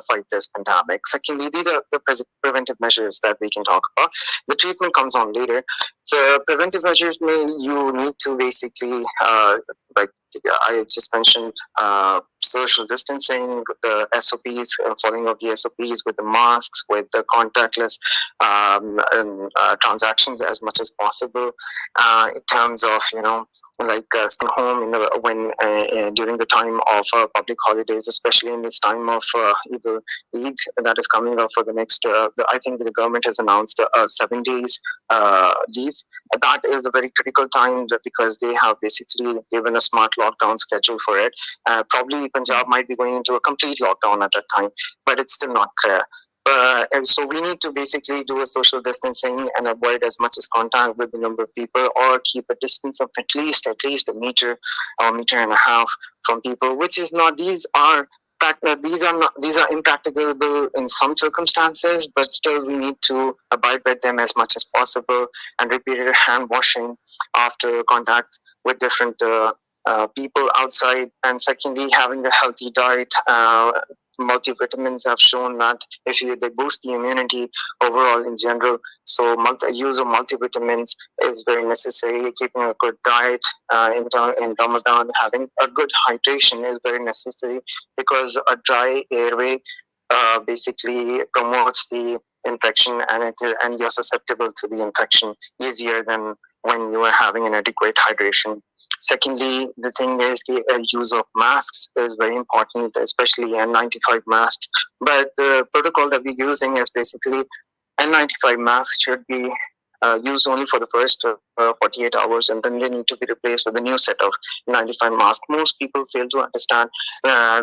fight this pandemic. Secondly, these are the preventive measures that we can talk about. The treatment comes on later. So preventive measures, you need to basically, like I just mentioned, social distancing, the SOPs, following of the SOPs with the masks, with the contactless transactions as much as possible, in terms of, like staying home when during the time of public holidays, especially in this time of either Eid that is coming up for the next. I think the government has announced 7 days leave. That is a very critical time because they have basically given a smart lockdown schedule for it. Probably Punjab might be going into a complete lockdown at that time, but it's still not clear. And so we need to basically do a social distancing and avoid as much as contact with the number of people, or keep a distance of at least a meter or meter and a half from people, which is not. These are impracticable in some circumstances, but still we need to abide by them as much as possible, and repeated hand washing after contact with different people outside. And secondly, having a healthy diet. Multivitamins have shown that they boost the immunity overall in general. So use of multivitamins is very necessary. Keeping a good diet in Ramadan, having a good hydration is very necessary, because a dry airway basically promotes the infection, and you're susceptible to the infection easier than when you are having an adequate hydration. Secondly, the thing is the use of masks is very important, especially N95 masks. But the protocol that we're using is basically N95 masks should be used only for the first 48 hours, and then they need to be replaced with a new set of 95 masks. Most people fail to understand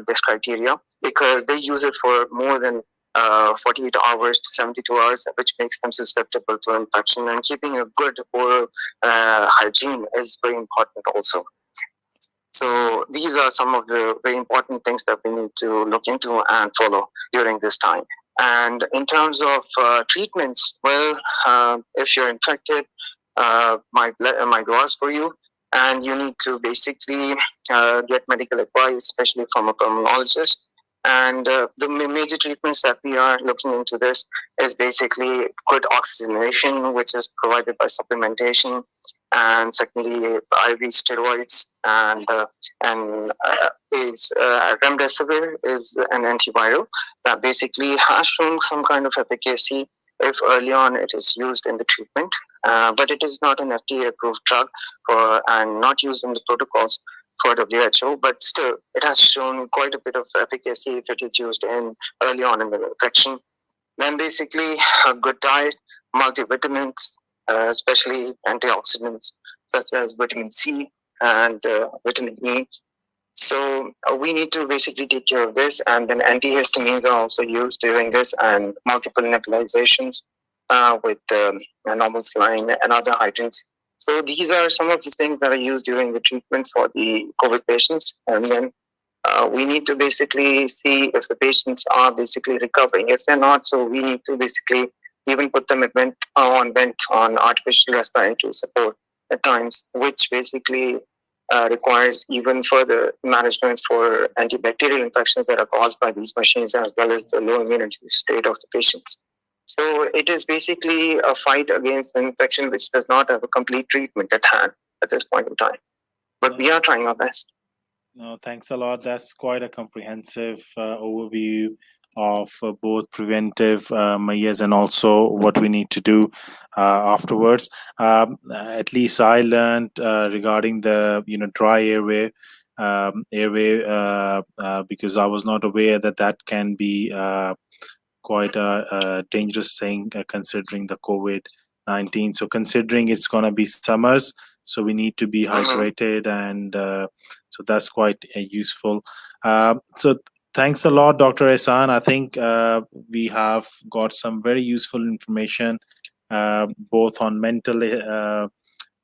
this criteria, because they use it for more than 48 hours to 72 hours, which makes them susceptible to infection. And keeping a good oral hygiene is very important also. So these are some of the very important things that we need to look into and follow during this time. And in terms of treatments, well, if you're infected, my duas for you, and you need to basically get medical advice, especially from a pulmonologist. And the major treatments that we are looking into this is basically good oxygenation, which is provided by supplementation, and secondly, IV steroids, and remdesivir is an antiviral that basically has shown some kind of efficacy if early on it is used in the treatment, but it is not an FDA-approved drug and not used in the protocols for WHO, but still it has shown quite a bit of efficacy if it is used early on in the infection. Then basically a good diet, multivitamins, especially antioxidants such as vitamin C and vitamin E. So we need to basically take care of this, and then antihistamines are also used during this, and multiple nebulizations with normal saline and other hydrants. So these are some of the things that are used during the treatment for the COVID patients. And then we need to basically see if the patients are basically recovering. If they're not, so we need to basically even put them on artificial respiratory support at times, which basically requires even further management for antibacterial infections that are caused by these machines, as well as the low immunity state of the patients. So it is basically a fight against an infection which does not have a complete treatment at hand at this point in time. But we are trying our best. No, thanks a lot. That's quite a comprehensive overview of both preventive measures and also what we need to do afterwards. At least I learned regarding the dry airway because I was not aware that that can be quite a dangerous thing considering the COVID-19. So considering it's gonna be summers, so we need to be hydrated and. So that's quite useful. So thanks a lot, Dr. Ehsan. I think we have got some very useful information, both on mental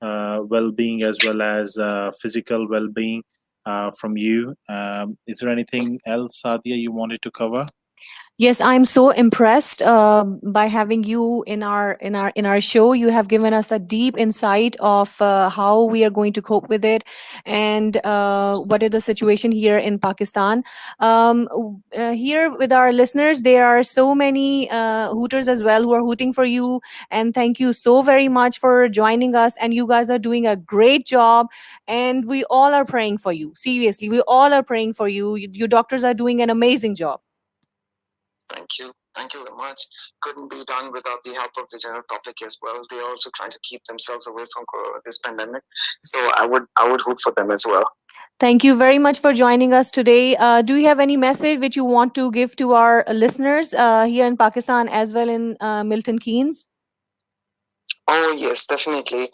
well-being as well as physical well-being from you. Is there anything else, Sadia, you wanted to cover? Yes, I'm so impressed by having you in our show. You have given us a deep insight of how we are going to cope with it, and what is the situation here in Pakistan. Here with our listeners, there are so many hooters as well who are hooting for you. And thank you so very much for joining us. And you guys are doing a great job, and we all are praying for you. Seriously, we all are praying for you. You doctors are doing an amazing job. Thank you. Thank you very much. Couldn't be done without the help of the general public as well. They're also trying to keep themselves away from this pandemic. So I would hope for them as well. Thank you very much for joining us today. Do you have any message which you want to give to our listeners here in Pakistan as well in Milton Keynes? Oh, yes, definitely.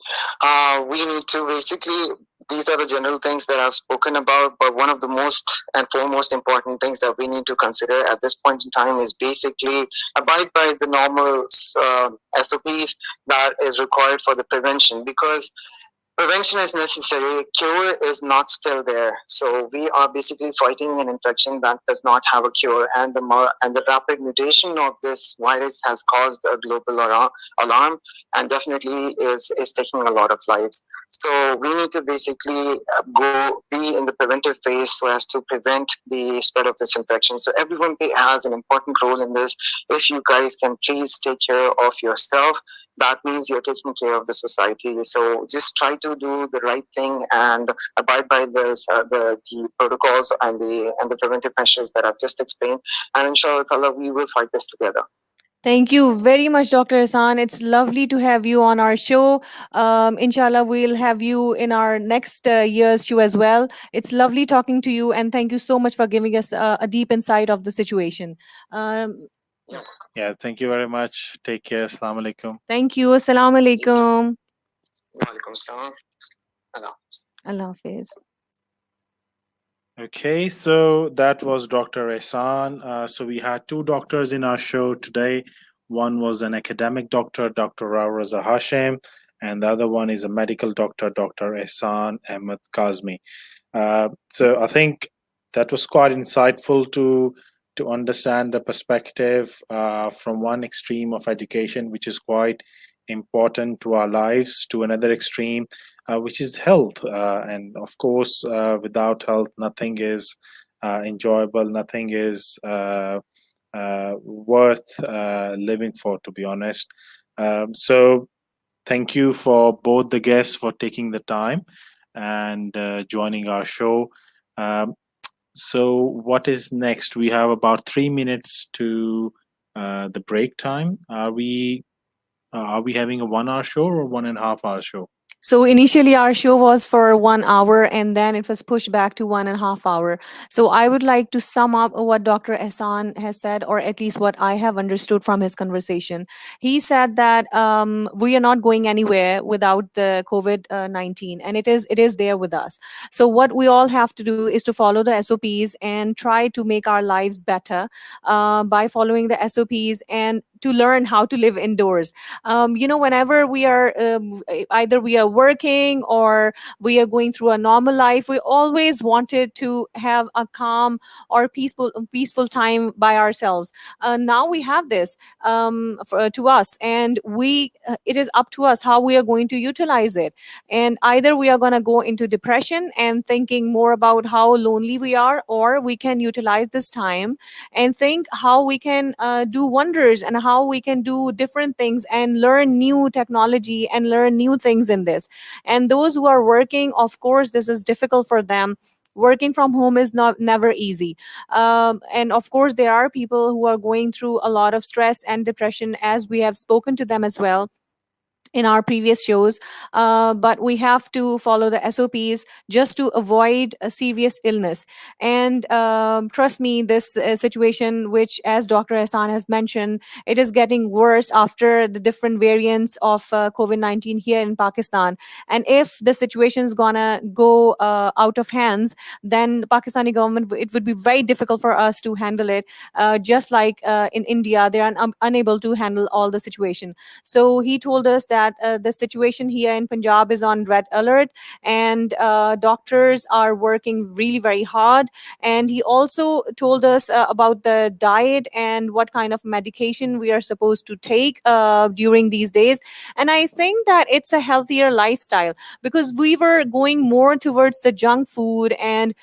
We need to basically, these are the general things that I've spoken about, but one of the most and foremost important things that we need to consider at this point in time is basically abide by the normal SOPs that is required for the prevention, because prevention is necessary. Cure is not still there. So we are basically fighting an infection that does not have a cure, and the rapid mutation of this virus has caused a global alarm, and definitely is taking a lot of lives. So we need to basically be in the preventive phase so as to prevent the spread of this infection. So everyone has an important role in this. If you guys can please take care of yourself, that means you're taking care of the society. So just try to do the right thing and abide by the protocols and the preventive measures that I've just explained. And inshallah, we will fight this together. Thank you very much, Dr. Hassan. It's lovely to have you on our show. Inshallah, we'll have you in our next year's show as well. It's lovely talking to you, and thank you so much for giving us a deep insight of the situation. Yeah, thank you very much. Take care. Assalamu alaikum. Thank you. Assalamu alaikum. Walaikum salam. Allah Hafiz. Okay, so that was Dr. Ehsan. So we had two doctors in our show today. One was an academic doctor, Dr. Raza Hashim, and the other one is a medical doctor, Dr. Ehsan Ahmed Kazmi. So I think that was quite insightful to understand the perspective from one extreme of education, which is quite important to our lives, to another extreme, which is health. And of course, without health, nothing is enjoyable, nothing is worth living for, to be honest. So thank you for both the guests for taking the time and joining our show. So what is next? We have about 3 minutes to the break time. Are we having a 1 hour show or 1.5 hour show? So initially our show was for 1 hour, and then it was pushed back to 1.5 hour. So I would like to sum up what Dr. Ehsan has said, or at least what I have understood from his conversation. He said that we are not going anywhere without the COVID-19, and it is there with us. So what we all have to do is to follow the SOPs and try to make our lives better by following the SOPs, and to learn how to live indoors. Whenever we are either we are working or we are going through a normal life, we always wanted to have a calm or peaceful time by ourselves. Now we have this to us, and we it is up to us how we are going to utilize it. And either we are going to go into depression and thinking more about how lonely we are, or we can utilize this time and think how we can do wonders and how we can do different things and learn new technology and learn new things in this. And those who are working, of course this is difficult for them. Working from home is not never easy. And of course there are people who are going through a lot of stress and depression, as we have spoken to them as well in our previous shows. But we have to follow the SOPs just to avoid a serious illness. And trust me, this situation, which as Dr. Hassan has mentioned, it is getting worse after the different variants of COVID-19 here in Pakistan. And if the situation is gonna go out of hands, then the Pakistani government, it would be very difficult for us to handle it. Just like in India, they are unable to handle all the situation. So he told us that the situation here in Punjab is on red alert, and doctors are working really very hard. And he also told us about the diet and what kind of medication we are supposed to take during these days. And I think that it's a healthier lifestyle, because we were going more towards the junk food, and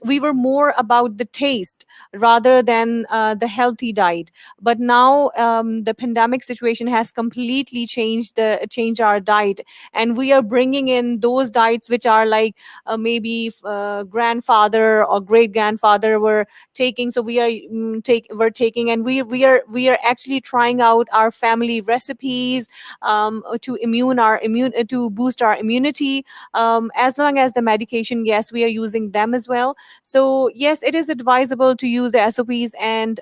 we were more about the taste rather than the healthy diet. But now the pandemic situation has completely changed our diet, and we are bringing in those diets which are like maybe grandfather or great grandfather were taking. So we are we're taking, and we are actually trying out our family recipes to boost our immunity. As long as the medication, yes, we are using them as well. So yes, it is advisable to use the SOPs and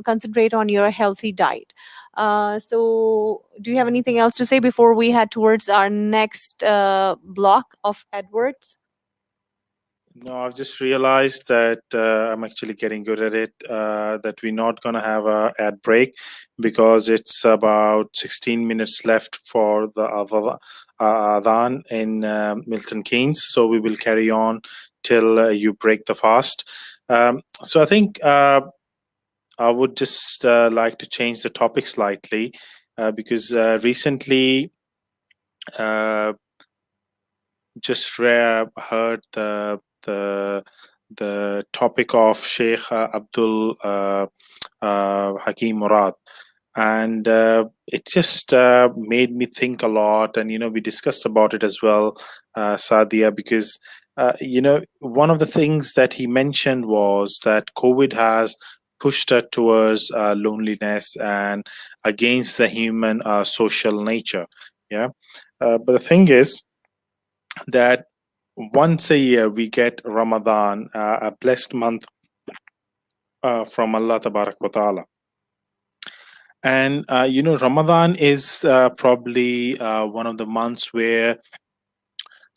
concentrate on your healthy diet. So do you have anything else to say before we head towards our next block of Edwards? No, I've just realized that I'm actually getting good at it. That we're not gonna have a ad break because it's about 16 minutes left for the adhan in Milton Keynes. So we will carry on till you break the fast. So I think I would just like to change the topic slightly because recently uh, just heard the topic of Sheikh Abdul Hakim Murad, and it just made me think a lot. And we discussed about it as well, Sadia, because one of the things that he mentioned was that COVID has pushed us towards loneliness and against the human social nature. Yeah, but the thing is that once a year we get Ramadan, a blessed month from Allah Tabarak wa Ta'ala. And Ramadan is probably one of the months where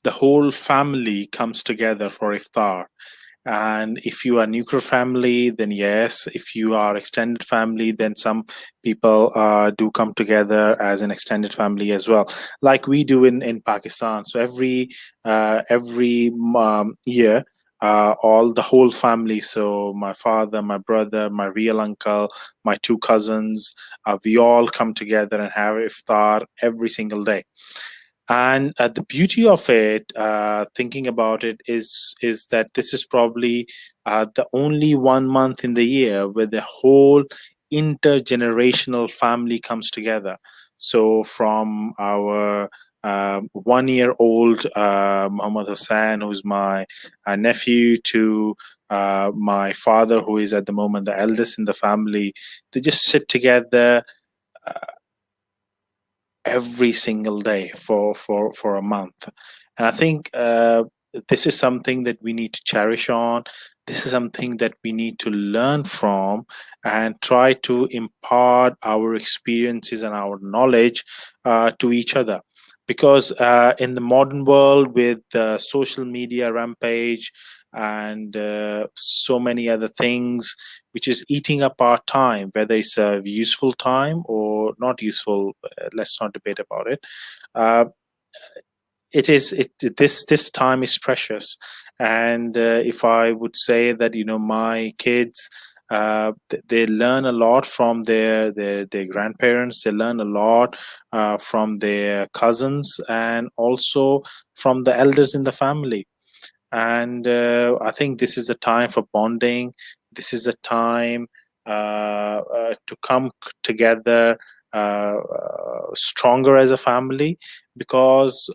the whole family comes together for iftar. And if you are nuclear family, then yes. If you are extended family, then some people do come together as an extended family as well, like we do in Pakistan. So every year, all the whole family, so my father, my brother, my real uncle, my two cousins, we all come together and have iftar every single day. And the beauty of it, thinking about it, is that this is probably the only 1 month in the year where the whole intergenerational family comes together. So from our 1 year old Muhammad Hussain, who's my nephew, to my father, who is at the moment the eldest in the family, they just sit together every single day for a month. And I think this is something that we need to cherish on. This is something that we need to learn from and try to impart our experiences and our knowledge to each other. Because in the modern world, with social media rampage, and so many other things which is eating up our time, whether it's a useful time or not useful. Let's not debate about it. uh, it is it this time is precious. And if I would say that, my kids, they learn a lot from their grandparents. They learn a lot from their cousins, and also from the elders in the family. And I think this is the time for bonding. This is the time to come together stronger as a family, because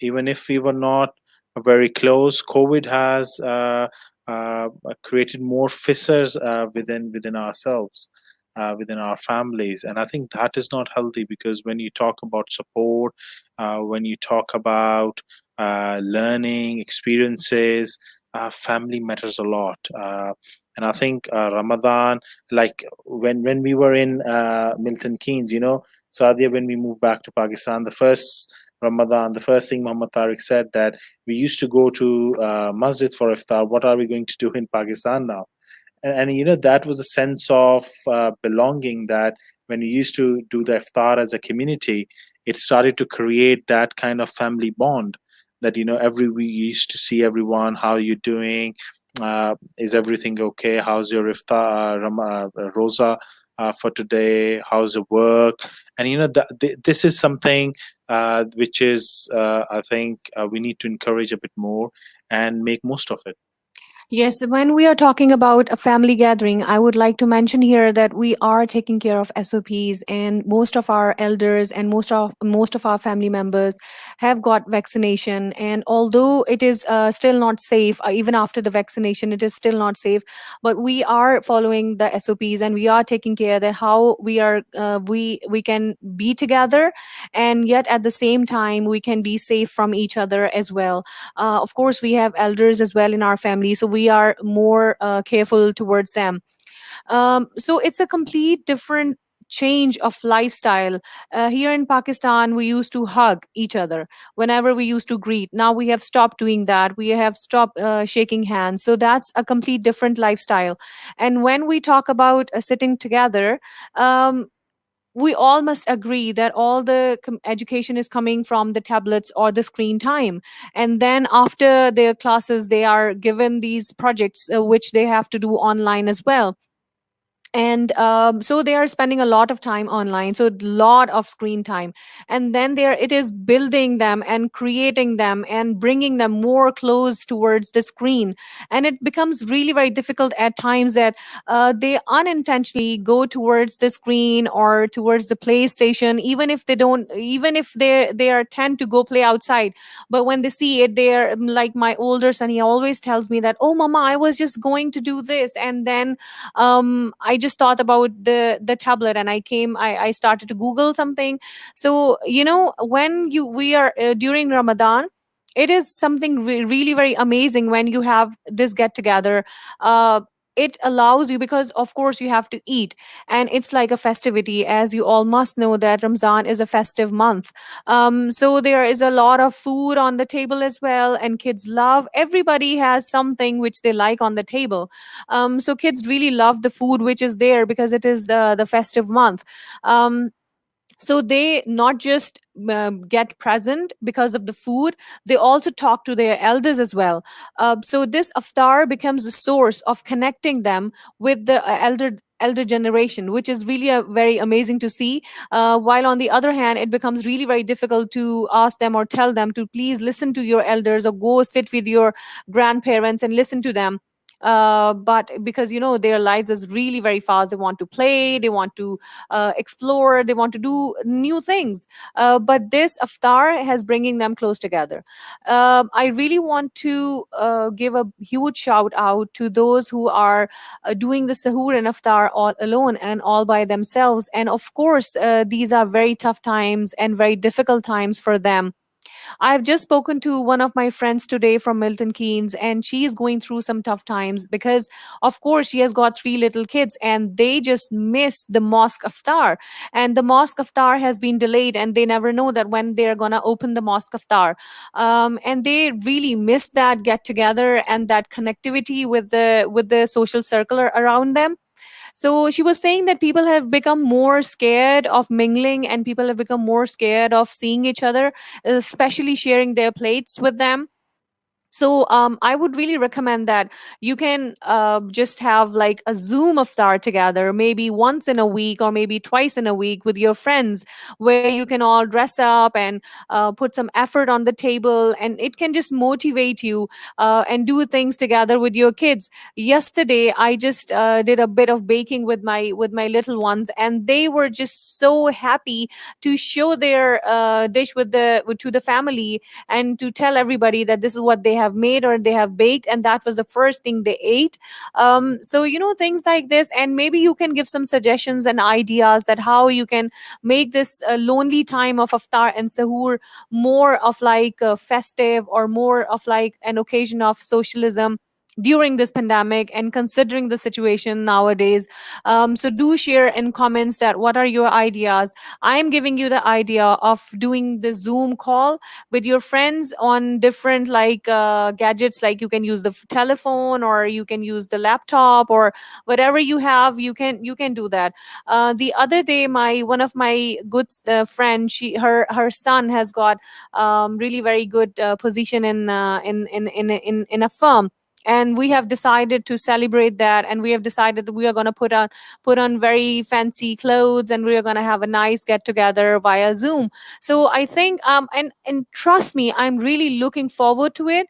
even if we were not very close, COVID has created more fissures within ourselves, within our families. And I think that is not healthy, because when you talk about support, when you talk about learning experiences, family matters a lot. And I think Ramadan, like when we were in Milton Keynes, Sadia, when we moved back to Pakistan, the first Ramadan, the first thing Muhammad Tariq said, that we used to go to masjid for iftar. What are we going to do in Pakistan now? And that was a sense of belonging, that when we used to do the iftar as a community, it started to create that kind of family bond, that every week you used to see everyone, how you doing, is everything okay, how's your iftar, rosa for today, how's the work. And this is something which is, I think, we need to encourage a bit more and make most of it. Yes, when we are talking about a family gathering, I would like to mention here that we are taking care of SOPs, and most of our elders and most of our family members have got vaccination. And although it is still not safe, even after the vaccination, it is still not safe. But we are following the SOPs, and we are taking care that how we can be together, and yet at the same time we can be safe from each other as well. Of course, we have elders as well in our family, so we are more careful towards them. So it's a complete different change of lifestyle. Here in Pakistan, we used to hug each other whenever we used to greet. Now we have stopped doing that. We have stopped shaking hands. So that's a complete different lifestyle. And when we talk about sitting together, um, we all must agree that all the education is coming from the tablets or the screen time. And then after their classes, they are given these projects which they have to do online as well. And so they are spending a lot of time online, so a lot of screen time. And then there it is building them and creating them and bringing them more close towards the screen. And it becomes really very difficult at times that they unintentionally go towards the screen or towards the PlayStation, even if they are tend to go play outside. But when they see it, they're like my older son, he always tells me that, oh mama, I was just going to do this, and then I just thought about the tablet, and I started to Google something. So when you we are during Ramadan, it is something really very amazing when you have this get together. It allows you, because of course you have to eat, and it's like a festivity, as you all must know that Ramzan is a festive month. So there is a lot of food on the table as well, and kids love, everybody has something which they like on the table. So kids really love the food which is there, because it is the festive month. So they not just get present because of the food, they also talk to their elders as well. So this iftar becomes a source of connecting them with the elder generation, which is really very amazing to see. While on the other hand, it becomes really very difficult to ask them or tell them to please listen to your elders, or go sit with your grandparents and listen to them. But because their lives is really very fast, they want to play, they want to explore, they want to do new things. But this iftar has bringing them close together. I really want to give a huge shout out to those who are doing the sahur and iftar all alone and all by themselves. And of course, these are very tough times and very difficult times for them. I've just spoken to one of my friends today from Milton Keynes, and she's going through some tough times because, of course, she has got three little kids and they just miss the mosque iftar. And the mosque iftar has been delayed, and they never know that when they're going to open the mosque iftar. And they really miss that get together and that connectivity with the social circle around them. So she was saying that people have become more scared of mingling, and people have become more scared of seeing each other, especially sharing their plates with them. So I would really recommend that you can just have like a Zoom iftar together, maybe once in a week or maybe twice in a week with your friends, where you can all dress up and put some effort on the table, and it can just motivate you and do things together with your kids. Yesterday, I just did a bit of baking with my little ones, and they were just so happy to show their dish to the family and to tell everybody that this is what they have made or they have baked, and that was the first thing they ate. So things like this, and maybe you can give some suggestions and ideas that how you can make this lonely time of iftar and sahur more of like a festive or more of like an occasion of socialism during this pandemic and considering the situation nowadays. So do share in comments that what are your ideas. I am giving you the idea of doing the Zoom call with your friends on different like gadgets, like you can use the telephone or you can use the laptop or whatever you have, you can do that. The other day, my one of my good friend, her son has got really very good position in a firm, and we have decided to celebrate that, and we have decided that we are going to put on very fancy clothes, and we are going to have a nice get together via Zoom. So I think and trust me, I'm really looking forward to it.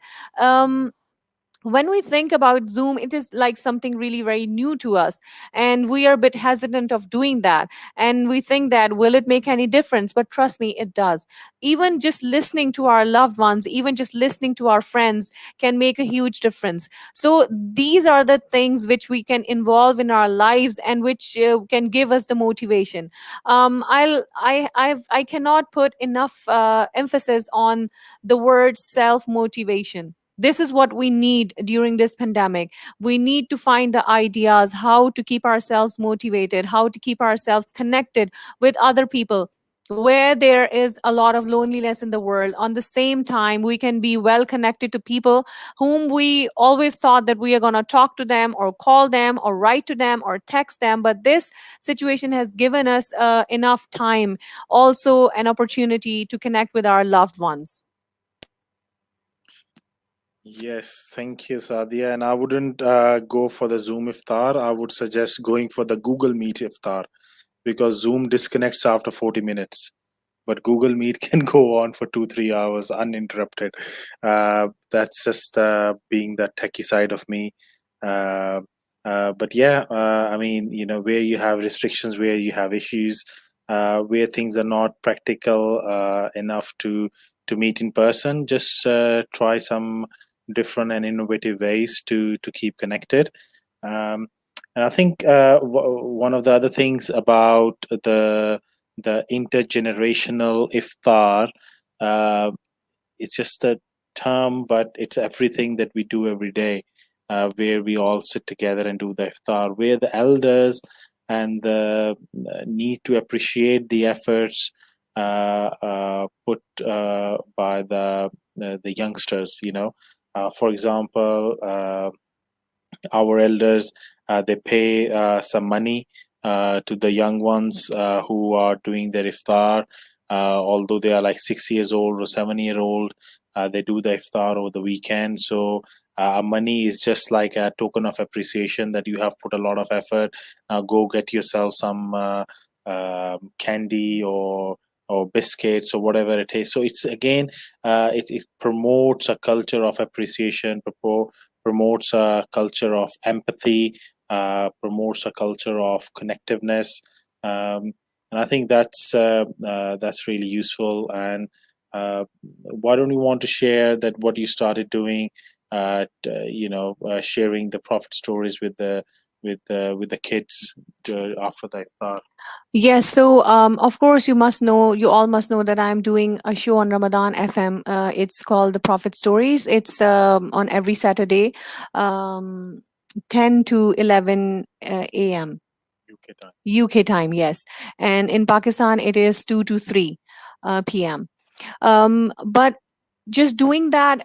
When we think about Zoom, it is like something really very new to us, and we are a bit hesitant of doing that. And we think that will it make any difference? But trust me, it does. Even just listening to our loved ones, even just listening to our friends can make a huge difference. So these are the things which we can involve in our lives and which can give us the motivation. I cannot put enough emphasis on the word self motivation. This is what we need during this pandemic. We need to find the ideas how to keep ourselves motivated, how to keep ourselves connected with other people. Where there is a lot of loneliness in the world, on the same time, we can be well connected to people whom we always thought that we are going to talk to them or call them or write to them or text them. But this situation has given us enough time, also an opportunity to connect with our loved ones. Yes, thank you, Sadia. And I wouldn't go for the Zoom iftar. I would suggest going for the Google Meet iftar, because Zoom disconnects after 40 minutes, but Google Meet can go on for 2-3 hours uninterrupted. That's just being the techie side of me. Uh, but yeah, I mean, where you have restrictions, where you have issues, where things are not practical enough to meet in person, just try some different and innovative ways to keep connected. Um, and I think one of the other things about the intergenerational iftar, uh, it's just a term, but it's everything that we do every day, where we all sit together and do the iftar, where the elders and the need to appreciate the efforts put by the youngsters. For example, our elders, they pay some money to the young ones who are doing their iftar, although they are like 6 years old or 7 year old. They do the iftar over the weekend, so money is just like a token of appreciation that you have put a lot of effort. Go get yourself some candy or biscuits or whatever it is. So it's again, it promotes a culture of appreciation, promotes a culture of empathy, promotes a culture of connectiveness, and I think that's really useful. And why don't you want to share that what you started doing? Sharing the profit stories with with the kids after the iftar? Yes, so of course you all must know that I'm doing a show on Ramadan FM. It's called The Prophet Stories. It's on every Saturday, 10 to 11 a.m. UK time. UK time, yes. And in Pakistan, it is 2 to 3 p.m. But just doing that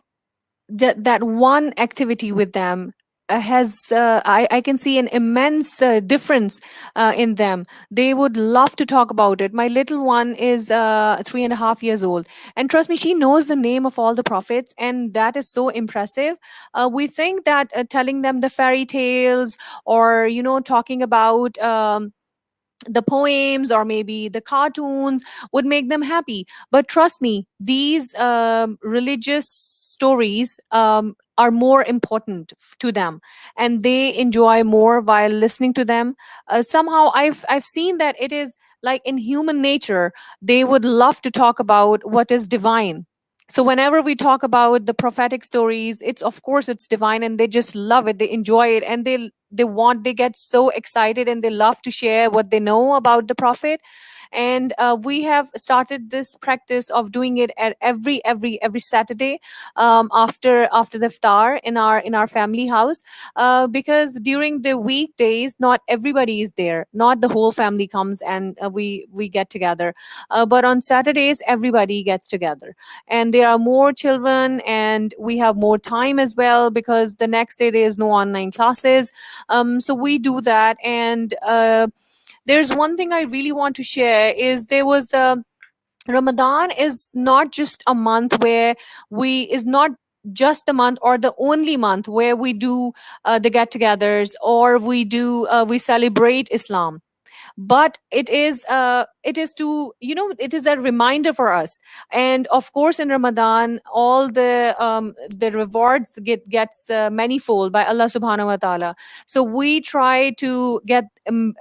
one activity with them I can see an immense difference in them. They would love to talk about it. My little one is 3.5 years old, and trust me, she knows the name of all the prophets, and that is so impressive. We think that telling them the fairy tales, or talking about the poems or maybe the cartoons would make them happy, but trust me, these religious stories are more important to them, and they enjoy more while listening to them. Somehow I've seen that it is like in human nature. They would love to talk about what is divine. So whenever we talk about the prophetic stories, it's of course it's divine, and they just love it, they enjoy it, and they get so excited, and they love to share what they know about the prophet. And we have started this practice of doing it at every Saturday, after the iftar in our family house, because during the weekdays not everybody is there, not the whole family comes, and we get together, but on Saturdays everybody gets together, and there are more children, and we have more time as well, because the next day there is no online classes. So we do that. And there's one thing I really want to share is there was Ramadan is not just a month where we is not just a month or the only month where we do the get-togethers, or we celebrate Islam, but it is to it is a reminder for us. And of course in Ramadan all the rewards gets manifold by Allah subhanahu wa ta'ala. So we try to get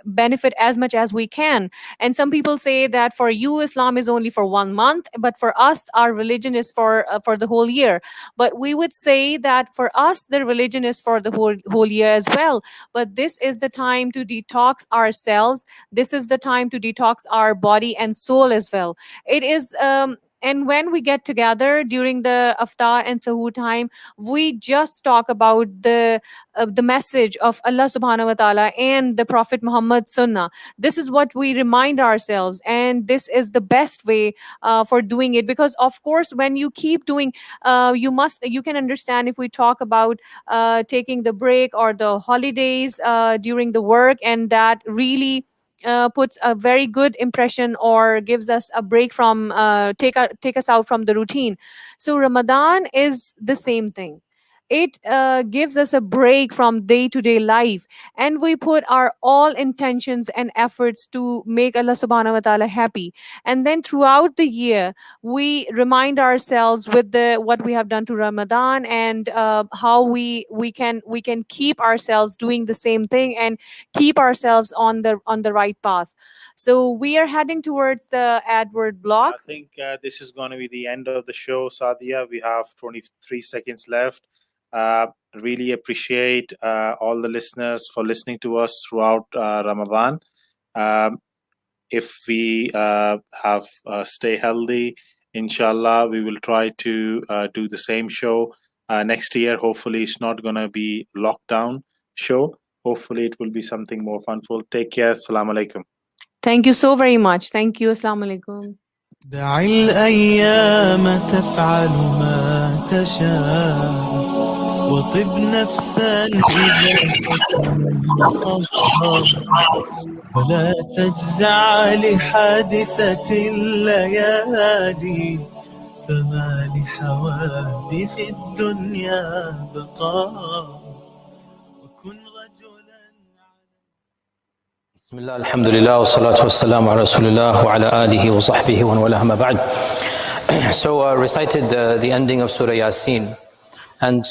benefit as much as we can. And some people say that for you Islam is only for 1 month, but for us our religion is for the whole year. But we would say that for us the religion is for the whole year as well. But this is the time to detox ourselves. This is the time to detox our body and soul as well. It is and when we get together during the iftar and sahur time, we just talk about the message of Allah subhanahu wa ta'ala and the Prophet Muhammad sunnah. This is what we remind ourselves, and this is the best way for doing it. Because of course when you keep doing, you can understand if we talk about taking the break or the holidays during the work, and that really puts a very good impression or gives us a break from take us out from the routine. So Ramadan is the same thing. It gives us a break from day to day life, and we put our all intentions and efforts to make Allah subhanahu wa ta'ala happy. And then throughout the year we remind ourselves with the what we have done to Ramadan, and how we can keep ourselves doing the same thing and keep ourselves on the right path. So we are heading towards the adword block. I think this is going to be the end of the show, Sadia. We have 23 seconds left. Really appreciate all the listeners for listening to us throughout Ramadan. If we have stay healthy, inshallah, we will try to do the same show next year. Hopefully, it's not going to be lockdown show. Hopefully, it will be something more funful. Take care. Assalamu alaikum. Thank you so very much. Thank you. Assalamu alaikum. دع الأيام تفعل ما تشاء وطب نفسا إذا حسن القضاء ولا تجزع لحادثة الليالي فما لحوادث الدنيا بقاء وكن رجلا. بسم الله الحمد لله والصلاة والسلام على رسول الله وعلى آله وصحبه ومن والاه ما بعد. So recited the ending of Surah Yasin, and